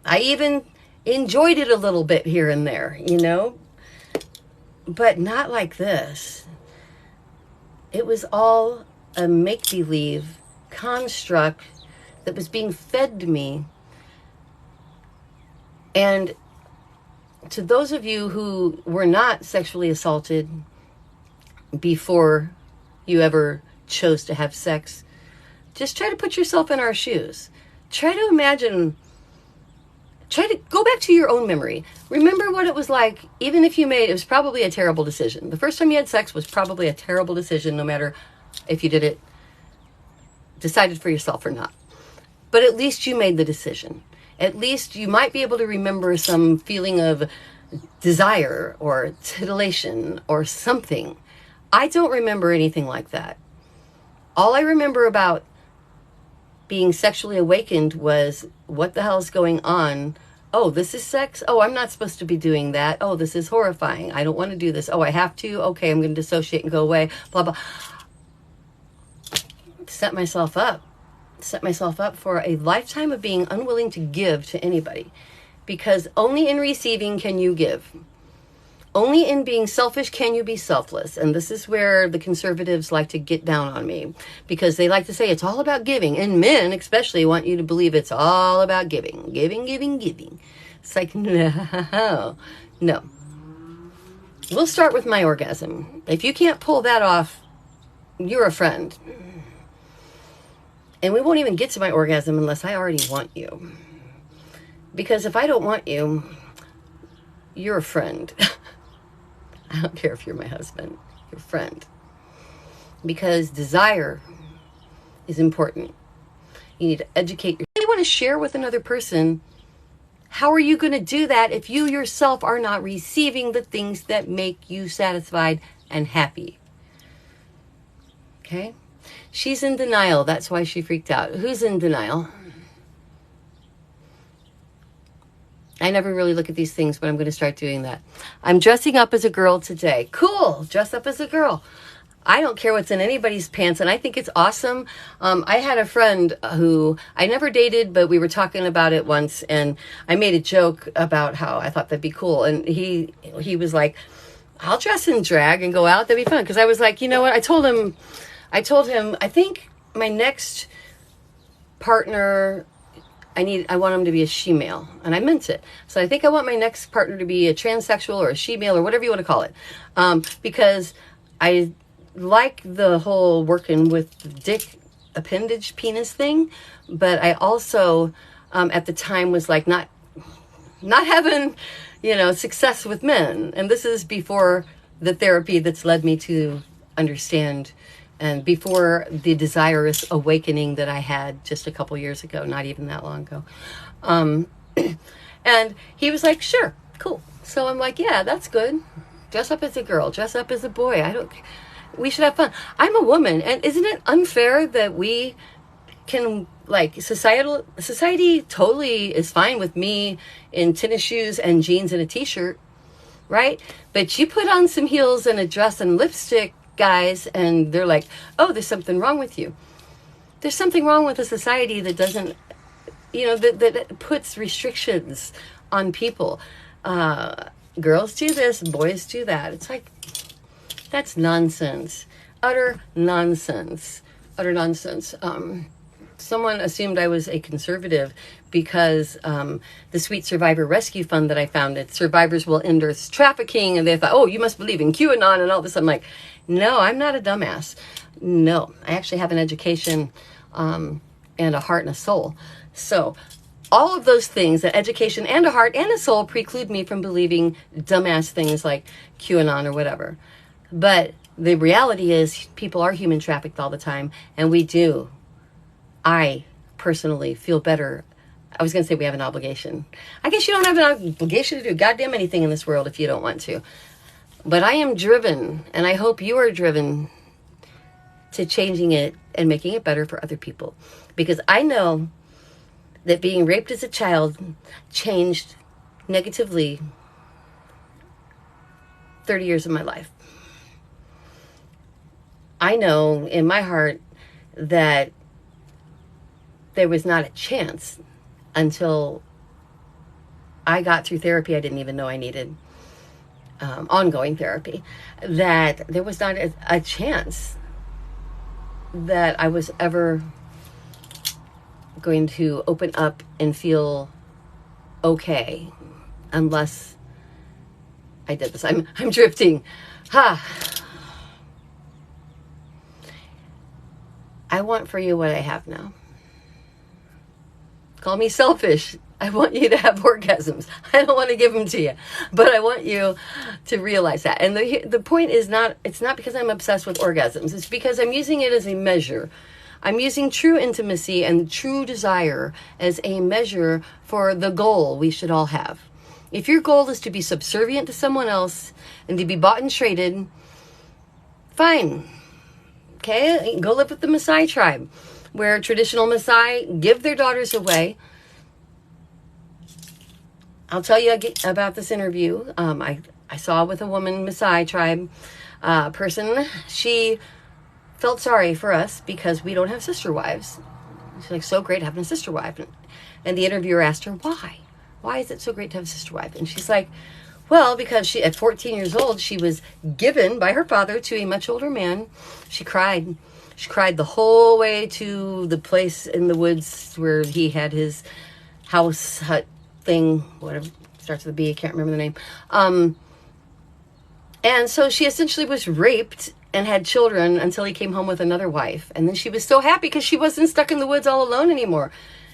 I even enjoyed it a little bit here and there, you know? But not like this. It was all a make-believe construct that was being fed to me. And to those of you who were not sexually assaulted before you ever chose to have sex, just try to put yourself in our shoes. Try to imagine. Try to go back to your own memory. Remember what it was like, even if it was probably a terrible decision. The first time you had sex was probably a terrible decision, no matter if you decided for yourself or not. But at least you made the decision. At least you might be able to remember some feeling of desire or titillation or something. I don't remember anything like that. All I remember about being sexually awakened was, what the hell's going on? Oh, this is sex? Oh, I'm not supposed to be doing that. Oh, this is horrifying. I don't want to do this. Oh, I have to? Okay, I'm going to dissociate and go away. Blah, blah. Set myself up. Set myself up for a lifetime of being unwilling to give to anybody. Because only in receiving can you give. Only in being selfish can you be selfless. And this is where the conservatives like to get down on me, because they like to say it's all about giving. And men especially want you to believe it's all about giving. Giving, giving, giving. It's like, no. No. We'll start with my orgasm. If you can't pull that off, you're a friend. And we won't even get to my orgasm unless I already want you. Because if I don't want you, you're a friend. I don't care if you're my husband, you're a friend. Because desire is important. You need to educate yourself. You want to share with another person. How are you going to do that if you yourself are not receiving the things that make you satisfied and happy? Okay? She's in denial. That's why she freaked out. Who's in denial? I never really look at these things, but I'm going to start doing that. I'm dressing up as a girl today. Cool. Dress up as a girl. I don't care what's in anybody's pants, and I think it's awesome. I had a friend who I never dated, but we were talking about it once, and I made a joke about how I thought that'd be cool. And he was like, I'll dress in drag and go out. That'd be fun. Because I was like, you know what? I told him, I think my next partner, I want him to be a she-male. And I meant it. So I think I want my next partner to be a transsexual or a she-male or whatever you want to call it. Because I like the whole working with the dick appendage penis thing. But I also, at the time, was like not having, success with men. And this is before the therapy that's led me to understand, and before the desirous awakening that I had just a couple years ago, not even that long ago. And he was like, sure, cool. So I'm like, yeah, that's good. Dress up as a girl, dress up as a boy. We should have fun. I'm a woman, and isn't it unfair that we can, society totally is fine with me in tennis shoes and jeans and a t-shirt, right? But you put on some heels and a dress and lipstick, guys, and they're like, oh, there's something wrong with you. There's something wrong with a society that doesn't, that puts restrictions on people. Girls do this, boys do that. It's like, that's nonsense. Utter nonsense. Utter nonsense. Someone assumed I was a conservative because the Sweet Survivor Rescue Fund that I founded, survivors will end Earth's trafficking, and they thought, oh, you must believe in QAnon and all this. I'm like, no, I'm not a dumbass. No, I actually have an education and a heart and a soul. So all of those things, an education and a heart and a soul, preclude me from believing dumbass things like QAnon or whatever. But the reality is people are human trafficked all the time, and I personally feel better. I was going to say we have an obligation. I guess you don't have an obligation to do goddamn anything in this world if you don't want to. But I am driven, and I hope you are driven to changing it and making it better for other people. Because I know that being raped as a child changed negatively 30 years of my life. I know in my heart that there was not a chance until I got through therapy I didn't even know I needed, ongoing therapy, that there was not a chance that I was ever going to open up and feel okay unless I did this. I'm drifting. I want for you what I have now. Call me selfish. I want you to have orgasms. I don't want to give them to you, but I want you to realize that. And the point is it's not because I'm obsessed with orgasms. It's because I'm using it as a measure. I'm using true intimacy and true desire as a measure for the goal we should all have. If your goal is to be subservient to someone else and to be bought and traded, fine. Okay, go live with the Maasai tribe. where traditional Maasai give their daughters away. I'll tell you about this interview I saw with a woman, Maasai tribe person. She felt sorry for us because we don't have sister wives. She's like, so great having a sister wife. And the interviewer asked her, why? Why is it so great to have a sister wife? And she's like, well, because she, at 14 years old, she was given by her father to a much older man. She cried. She cried the whole way to the place in the woods where he had his house, hut thing, whatever, starts with a B, I can't remember the name. And so she essentially was raped and had children until he came home with another wife. And then she was so happy because she wasn't stuck in the woods all alone anymore.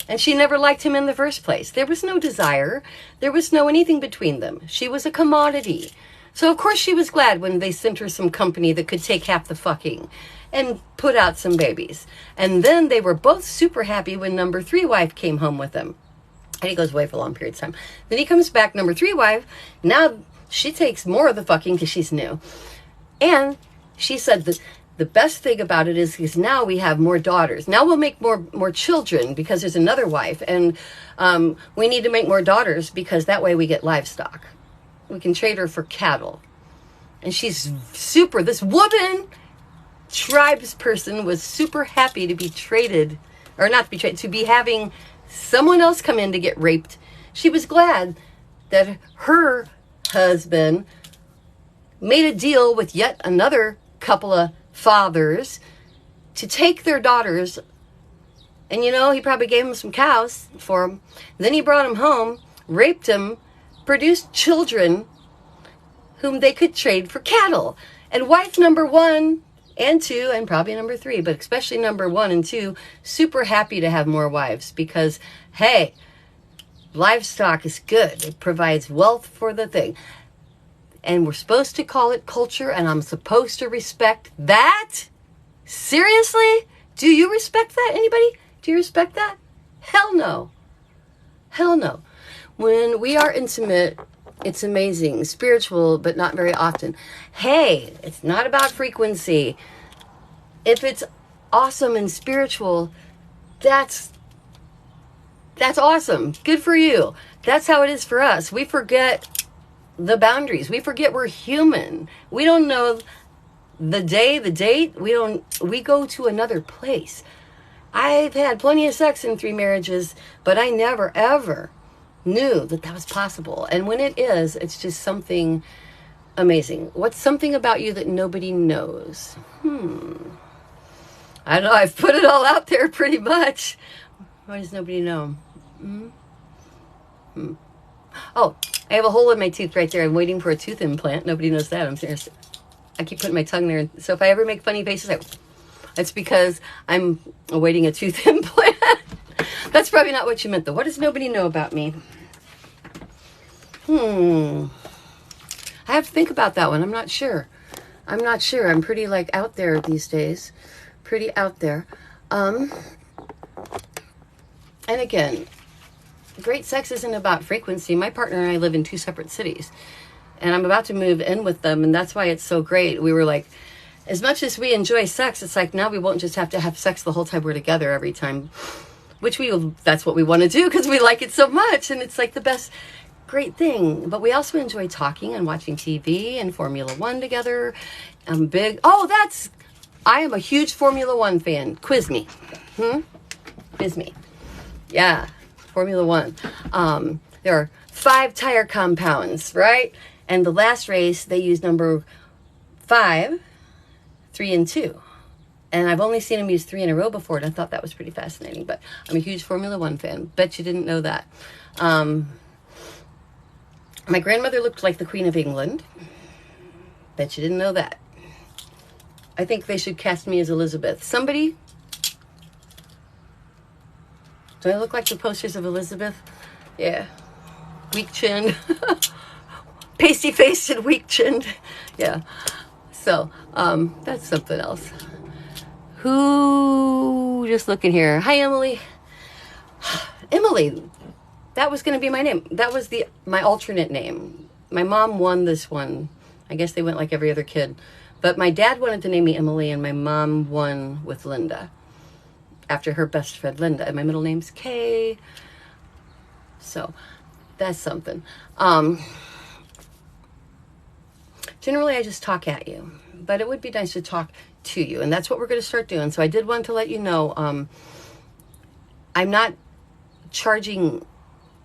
And she never liked him in the first place. There was no desire. There was no anything between them. She was a commodity. So of course she was glad when they sent her some company that could take half the fucking and put out some babies. And then they were both super happy when number 3 wife came home with them. And he goes away for long periods of time. Then he comes back, number 3 wife. Now she takes more of the fucking because she's new. And she said that the best thing about it is now we have more daughters. Now we'll make more children because there's another wife. And we need to make more daughters because that way we get livestock. We can trade her for cattle. And she's super, this woman, tribes person, was super happy to be traded, or not to be traded, to be having someone else come in to get raped. She was glad that her husband made a deal with yet another couple of fathers to take their daughters. And you know, he probably gave them some cows for them. Then he brought them home, raped them, produced children whom they could trade for cattle. And wife number 1 and 2, and probably number 3, but especially number 1 and 2, super happy to have more wives because, hey, livestock is good. It provides wealth for the thing. And we're supposed to call it culture, and I'm supposed to respect that? Seriously? Do you respect that? Anybody? Do you respect that? Hell no. Hell no. When we are intimate, it's amazing. Spiritual, but not very often. Hey, it's not about frequency. If it's awesome and spiritual, that's awesome. Good for you. That's how it is for us. We forget the boundaries. We forget we're human. We don't know the day, the date. We go to another place. I've had plenty of sex in 3 marriages, but I never ever knew that was possible. And when it is, it's just something amazing. What's something about you that nobody knows? I don't know. I've put it all out there pretty much. Why does nobody know? Oh, I have a hole in my tooth right there. I'm waiting for a tooth implant. Nobody knows that. I'm serious. I keep putting my tongue there. So if I ever make funny faces, it's because I'm awaiting a tooth implant. That's probably not what you meant, though. What does nobody know about me? I have to think about that one. I'm not sure. I'm pretty, out there these days. Pretty out there. And again, great sex isn't about frequency. My partner and I live in 2 separate cities. And I'm about to move in with them, and that's why it's so great. We were like, as much as we enjoy sex, it's like now we won't just have to have sex the whole time we're together every time. That's what we want to do because we like it so much. And it's like the best, great thing. But we also enjoy talking and watching TV and Formula One together. I am a huge Formula One fan. Quiz me. Quiz me. Yeah, Formula One. There are 5 tire compounds, right? And the last race, they used number 5, 3, and 2. And I've only seen them use 3 in a row before, and I thought that was pretty fascinating. But I'm a huge Formula One fan. Bet you didn't know that. My grandmother looked like the Queen of England. Bet you didn't know that. I think they should cast me as Elizabeth. Somebody? Do I look like the posters of Elizabeth? Yeah. Weak chin. Pasty-faced and weak-chinned. Yeah. So, that's something else. Just looking here. Hi, Emily. Emily. That was going to be my name. That was my alternate name. My mom won this one. I guess they went like every other kid. But my dad wanted to name me Emily, and my mom won with Linda. after her best friend Linda, and my middle name's Kay. So that's something. Generally, I just talk at you, but it would be nice to talk to you, and that's what we're going to start doing. So I did want to let you know, I'm not charging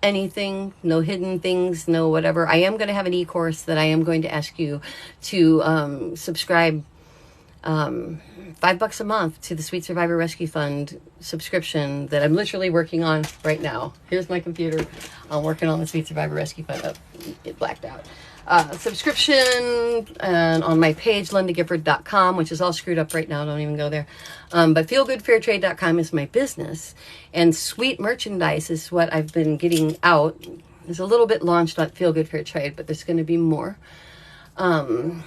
anything, no hidden things, no whatever. I am going to have an e-course that I am going to ask you to subscribe $5 a month to the Sweet Survivor Rescue Fund subscription that I'm literally working on right now. Here's my computer. I'm working on the Sweet Survivor Rescue Fund. Oh, it blacked out. Subscription and on my page, lindagifford.com, which is all screwed up right now. Don't even go there. But feelgoodfairtrade.com is my business. And sweet merchandise is what I've been getting out. There's a little bit launched on Feel Good Fair Trade, but there's going to be more. Oh,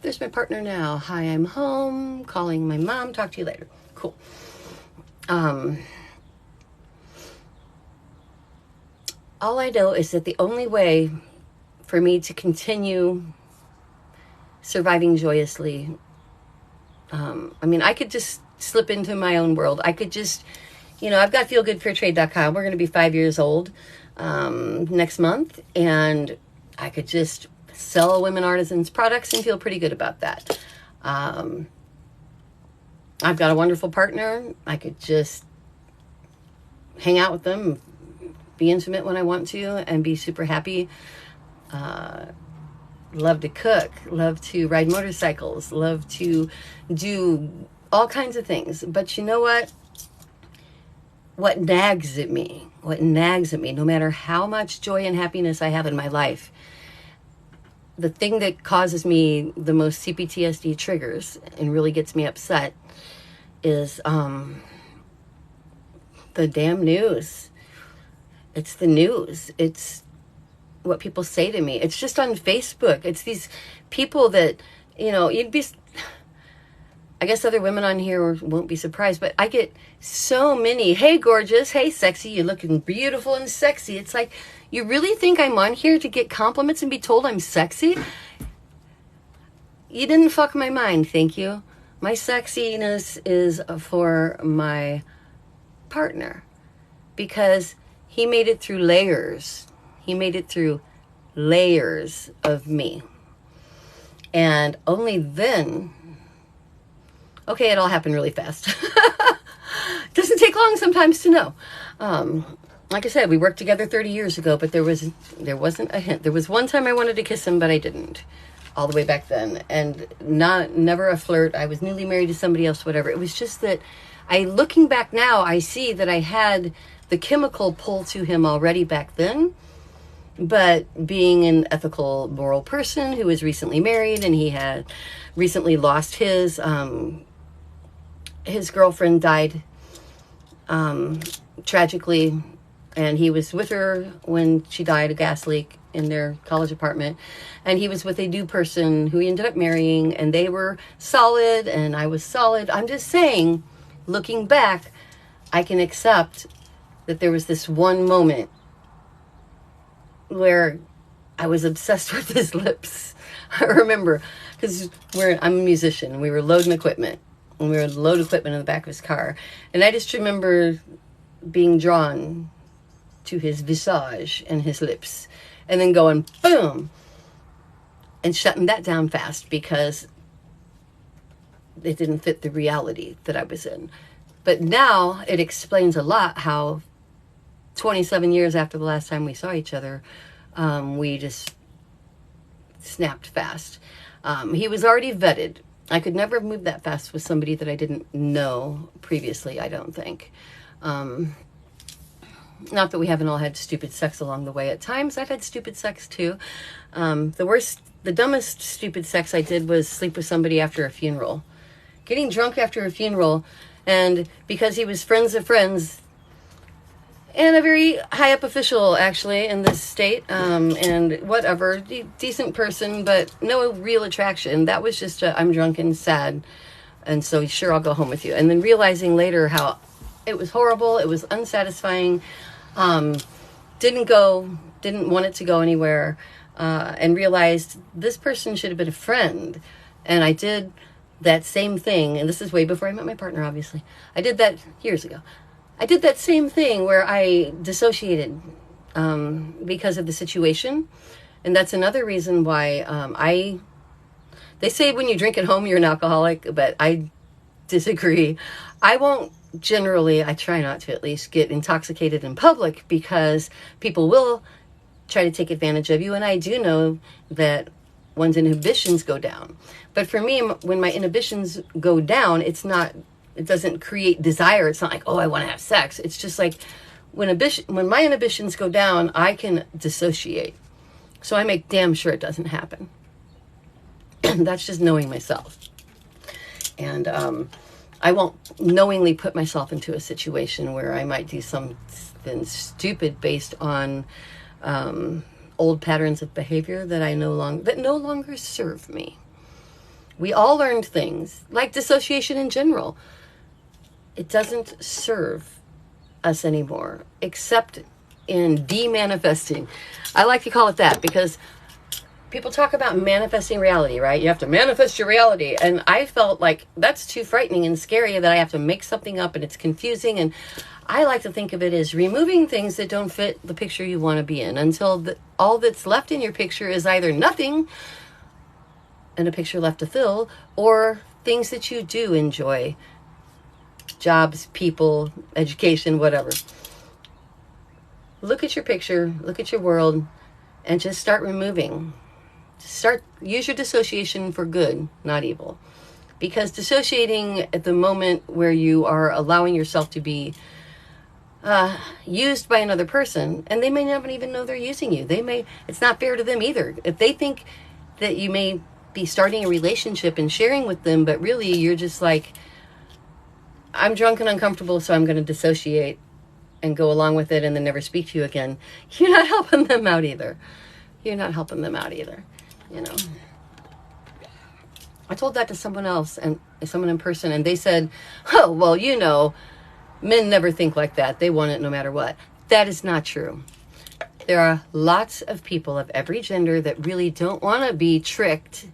there's my partner now. Hi, I'm home. Calling my mom. Talk to you later. Cool. All I know is that the only way for me to continue surviving joyously, I could just slip into my own world. I could just, I've got feelgoodfairtrade.com. We're going to be 5 years old next month, and I could just sell women artisans products and feel pretty good about that. I've got a wonderful partner. I could just hang out with them, be intimate when I want to, and be super happy. Love to cook, love to ride motorcycles, love to do all kinds of things. But you know what? What nags at me, no matter how much joy and happiness I have in my life, the thing that causes me the most CPTSD triggers and really gets me upset is the damn news. It's the news. It's what people say to me. It's just on Facebook. It's these people that, I guess other women on here won't be surprised, but I get so many, hey, gorgeous, hey, sexy, you're looking beautiful and sexy. It's like, you really think I'm on here to get compliments and be told I'm sexy? You didn't fuck my mind, thank you. My sexiness is for my partner because he made it through layers. He made it through layers of me. And only then, okay, it all happened really fast. Doesn't take long sometimes to know. Like I said, we worked together 30 years ago, but there wasn't a hint. There was one time I wanted to kiss him, but I didn't. All the way back then. And never a flirt. I was newly married to somebody else, whatever. It was just that looking back now, I see that I had the chemical pull to him already back then. But being an ethical, moral person who was recently married, and he had recently lost his girlfriend died tragically, and he was with her when she died, a gas leak in their college apartment, and he was with a new person who he ended up marrying, and they were solid, and I was solid. I'm just saying, looking back, I can accept that there was this one moment where I was obsessed with his lips. I remember, because I'm a musician, and we were loading equipment, and we were loading equipment in the back of his car, and I just remember being drawn to his visage and his lips, and then going boom, and shutting that down fast because it didn't fit the reality that I was in. But now it explains a lot how 27 years after the last time we saw each other, we just snapped fast. He was already vetted. I could never have moved that fast with somebody that I didn't know previously, I don't think. Not that we haven't all had stupid sex along the way. At times, I've had stupid sex too. The dumbest stupid sex I did was sleep with somebody after a funeral. Getting drunk after a funeral, and because he was friends of friends, and a very high up official, actually, in this state, and whatever, decent person, but no real attraction. That was just I'm drunk and sad, and so sure, I'll go home with you. And then realizing later how it was horrible, it was unsatisfying, didn't want it to go anywhere, and realized this person should have been a friend. And I did that same thing, and this is way before I met my partner, obviously. I did that years ago. I did that same thing where I dissociated because of the situation. And that's another reason why they say when you drink at home, you're an alcoholic, but I disagree. I won't generally, I try not to at least, get intoxicated in public because people will try to take advantage of you. And I do know that one's inhibitions go down. But for me, when my inhibitions go down, it doesn't create desire. It's not like, oh, I want to have sex. It's just like when my inhibitions go down, I can dissociate. So I make damn sure it doesn't happen. That's just knowing myself. And I won't knowingly put myself into a situation where I might do something stupid based on old patterns of behavior that no longer serve me. We all learned things, like dissociation in general. It doesn't serve us anymore, except in de-manifesting. I like to call it that because people talk about manifesting reality, right? You have to manifest your reality. And I felt like that's too frightening and scary that I have to make something up and it's confusing. And I like to think of it as removing things that don't fit the picture you want to be in until all that's left in your picture is either nothing and a picture left to fill, or things that you do enjoy. Jobs, people, education, whatever. Look at your picture, look at your world, and just start removing. Use your dissociation for good, not evil. Because dissociating at the moment where you are allowing yourself to be used by another person, and they may not even know they're using you. It's not fair to them either. If they think that you may be starting a relationship and sharing with them, but really you're just like, I'm drunk and uncomfortable, so I'm going to dissociate and go along with it and then never speak to you again. You're not helping them out either. You know. I told that to someone else, and someone in person, and they said, oh, well, men never think like that. They want it no matter what. That is not true. There are lots of people of every gender that really don't want to be tricked.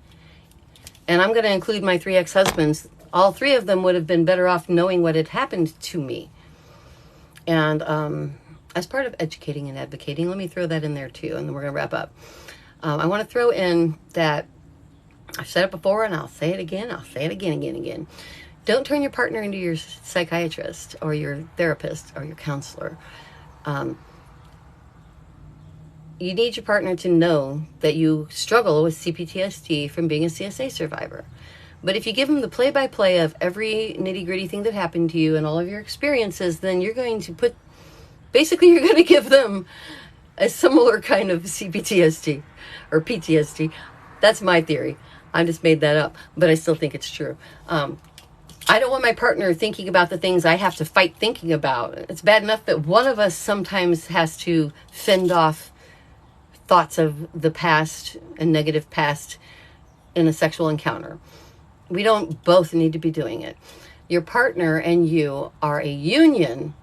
And I'm going to include my 3 ex-husbands. All 3 of them would have been better off knowing what had happened to me. And as part of educating and advocating, let me throw that in there too, and then we're going to wrap up. I want to throw in that I've said it before, and I'll say it again. I'll say it again. Don't turn your partner into your psychiatrist or your therapist or your counselor. You need your partner to know that you struggle with CPTSD from being a CSA survivor. But if you give them the play-by-play of every nitty-gritty thing that happened to you and all of your experiences, then you're going to give them a similar kind of CPTSD or PTSD. That's my theory. I just made that up, but I still think it's true. I don't want my partner thinking about the things I have to fight thinking about. It's bad enough that one of us sometimes has to fend off thoughts of the past and negative past in a sexual encounter. We don't both need to be doing it. Your partner and you are a union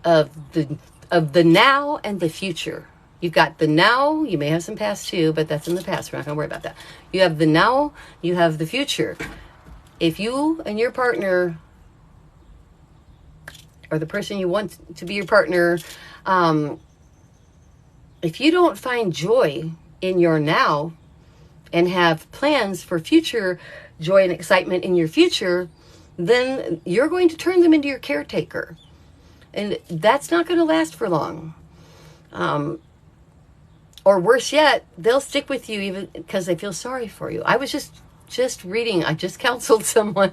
of the now and the future. You've got the now. You may have some past too, but that's in the past. We're not going to worry about that. You have the now. You have the future. If you and your partner, or the person you want to be your partner, if you don't find joy in your now and have plans for future joy and excitement in your future, then you're going to turn them into your caretaker. And that's not going to last for long. Or worse yet, they'll stick with you even because they feel sorry for you. I was just reading, I just counseled someone.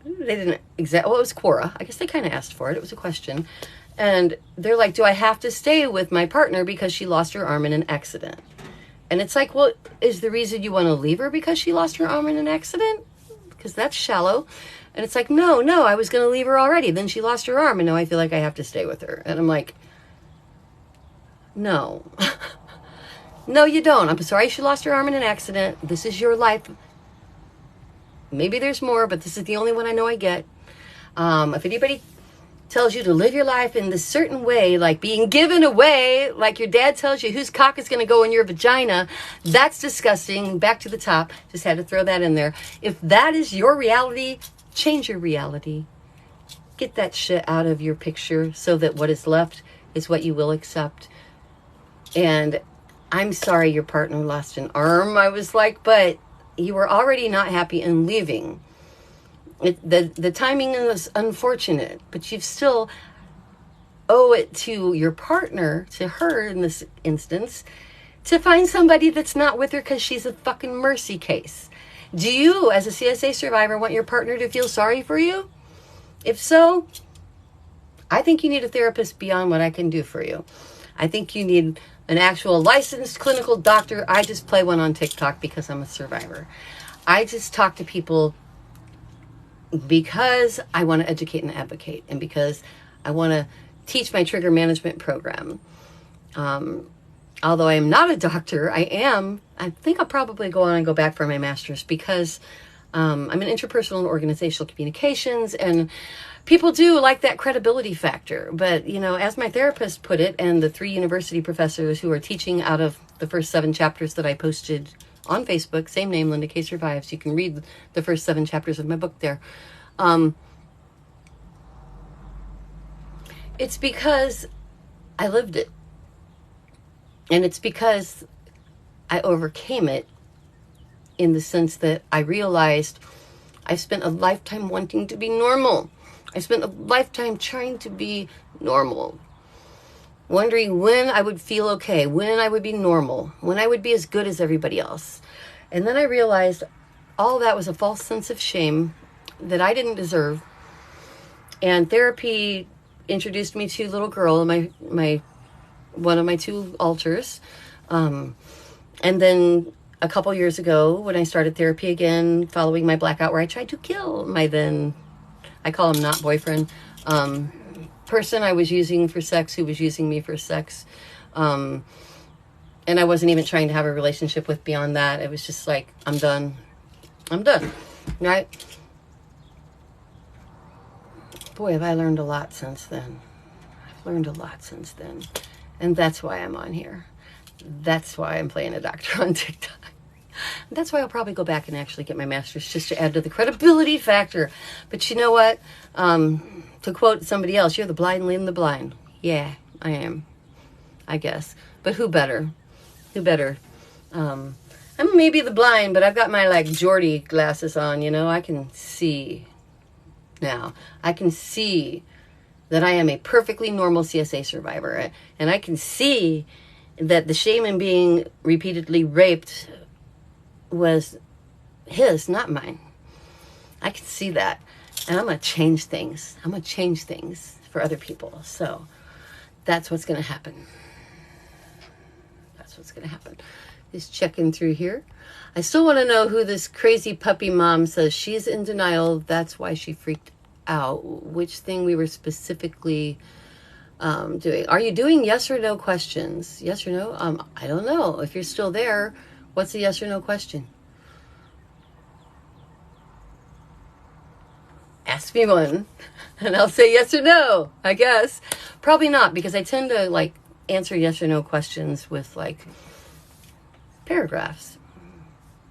They didn't well, it was Quora. I guess they kind of asked for it. It was a question. And they're like, do I have to stay with my partner because she lost her arm in an accident? And it's like, well, is the reason you want to leave her because she lost her arm in an accident? Because that's shallow. And it's like, no, I was going to leave her already. Then she lost her arm, and now I feel like I have to stay with her. And I'm like, no. No, you don't. I'm sorry she lost her arm in an accident. This is your life. Maybe there's more, but this is the only one I know I get. If anybody tells you to live your life in this certain way, like being given away, like your dad tells you whose cock is going to go in your vagina, that's disgusting. Back to the top. Just had to throw that in there. If that is your reality, change your reality. Get that shit out of your picture so that what is left is what you will accept. And I'm sorry your partner lost an arm. I was like, but you were already not happy in leaving. The timing is unfortunate, but you still owe it to your partner, to her in this instance, to find somebody that's not with her because she's a fucking mercy case. Do you, as a CSA survivor, want your partner to feel sorry for you? If so, I think you need a therapist beyond what I can do for you. I think you need an actual licensed clinical doctor. I just play one on TikTok because I'm a survivor. I just talk to people because I want to educate and advocate, and because I want to teach my trigger management program. Although I am not a doctor, I think I'll probably go on and go back for my master's, because I'm in interpersonal and organizational communications, and people do like that credibility factor. But, you know, as my therapist put it, and the 3 university professors who are teaching out of the first 7 chapters that I posted on Facebook, same name, Linda K. Survives. You can read the first 7 chapters of my book there. It's because I lived it. And it's because I overcame it, in the sense that I realized I spent a lifetime wanting to be normal. I spent a lifetime trying to be normal, wondering when I would feel okay, when I would be normal, when I would be as good as everybody else. And then I realized all that was a false sense of shame that I didn't deserve. And therapy introduced me to a little girl, my one of my 2 alters. And then a couple years ago, when I started therapy again, following my blackout where I tried to kill my then, I call him not boyfriend, person I was using for sex, who was using me for sex. And I wasn't even trying to have a relationship with beyond that. It was just like, I'm done, right? Boy, have I learned a lot since then. I've learned a lot since then. And that's why I'm on here. That's why I'm playing a doctor on TikTok. That's why I'll probably go back and actually get my master's, just to add to the credibility factor. But you know what? To quote somebody else, you're the blind leading the blind. Yeah, I am, I guess. But who better? Who better? I'm maybe the blind, but I've got my, like, Geordie glasses on, you know? I can see now. I can see that I am a perfectly normal CSA survivor. And I can see that the shame in being repeatedly raped was his, not mine. I can see that. And I'm going to change things. I'm going to change things for other people. So that's what's going to happen. That's what's going to happen. Just checking through here. I still want to know who this crazy puppy mom says. She's in denial. That's why she freaked out. Which thing we were specifically doing. Are you doing yes or no questions? Yes or no? I don't know. If you're still there, what's the yes or no question? Ask me one, and I'll say yes or no, I guess. Probably not, because I tend to, like, answer yes or no questions with, like, paragraphs.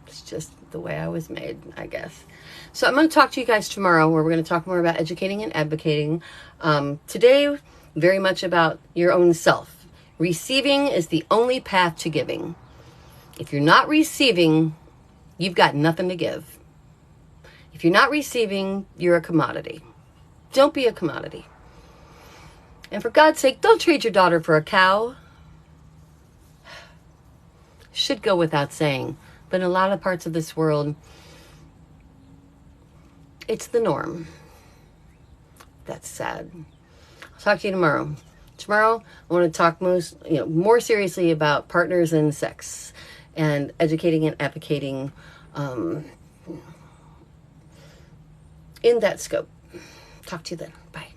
It's just the way I was made, I guess. So I'm going to talk to you guys tomorrow, where we're going to talk more about educating and advocating. Today, very much about your own self. Receiving is the only path to giving. If you're not receiving, you've got nothing to give. If you're not receiving, you're a commodity. Don't be a commodity. And for God's sake, don't trade your daughter for a cow. Should go without saying, but in a lot of parts of this world, it's the norm. That's sad. I'll talk to you tomorrow. Tomorrow, I want to talk more seriously about partners and sex, and educating and advocating in that scope. Talk to you then. Bye.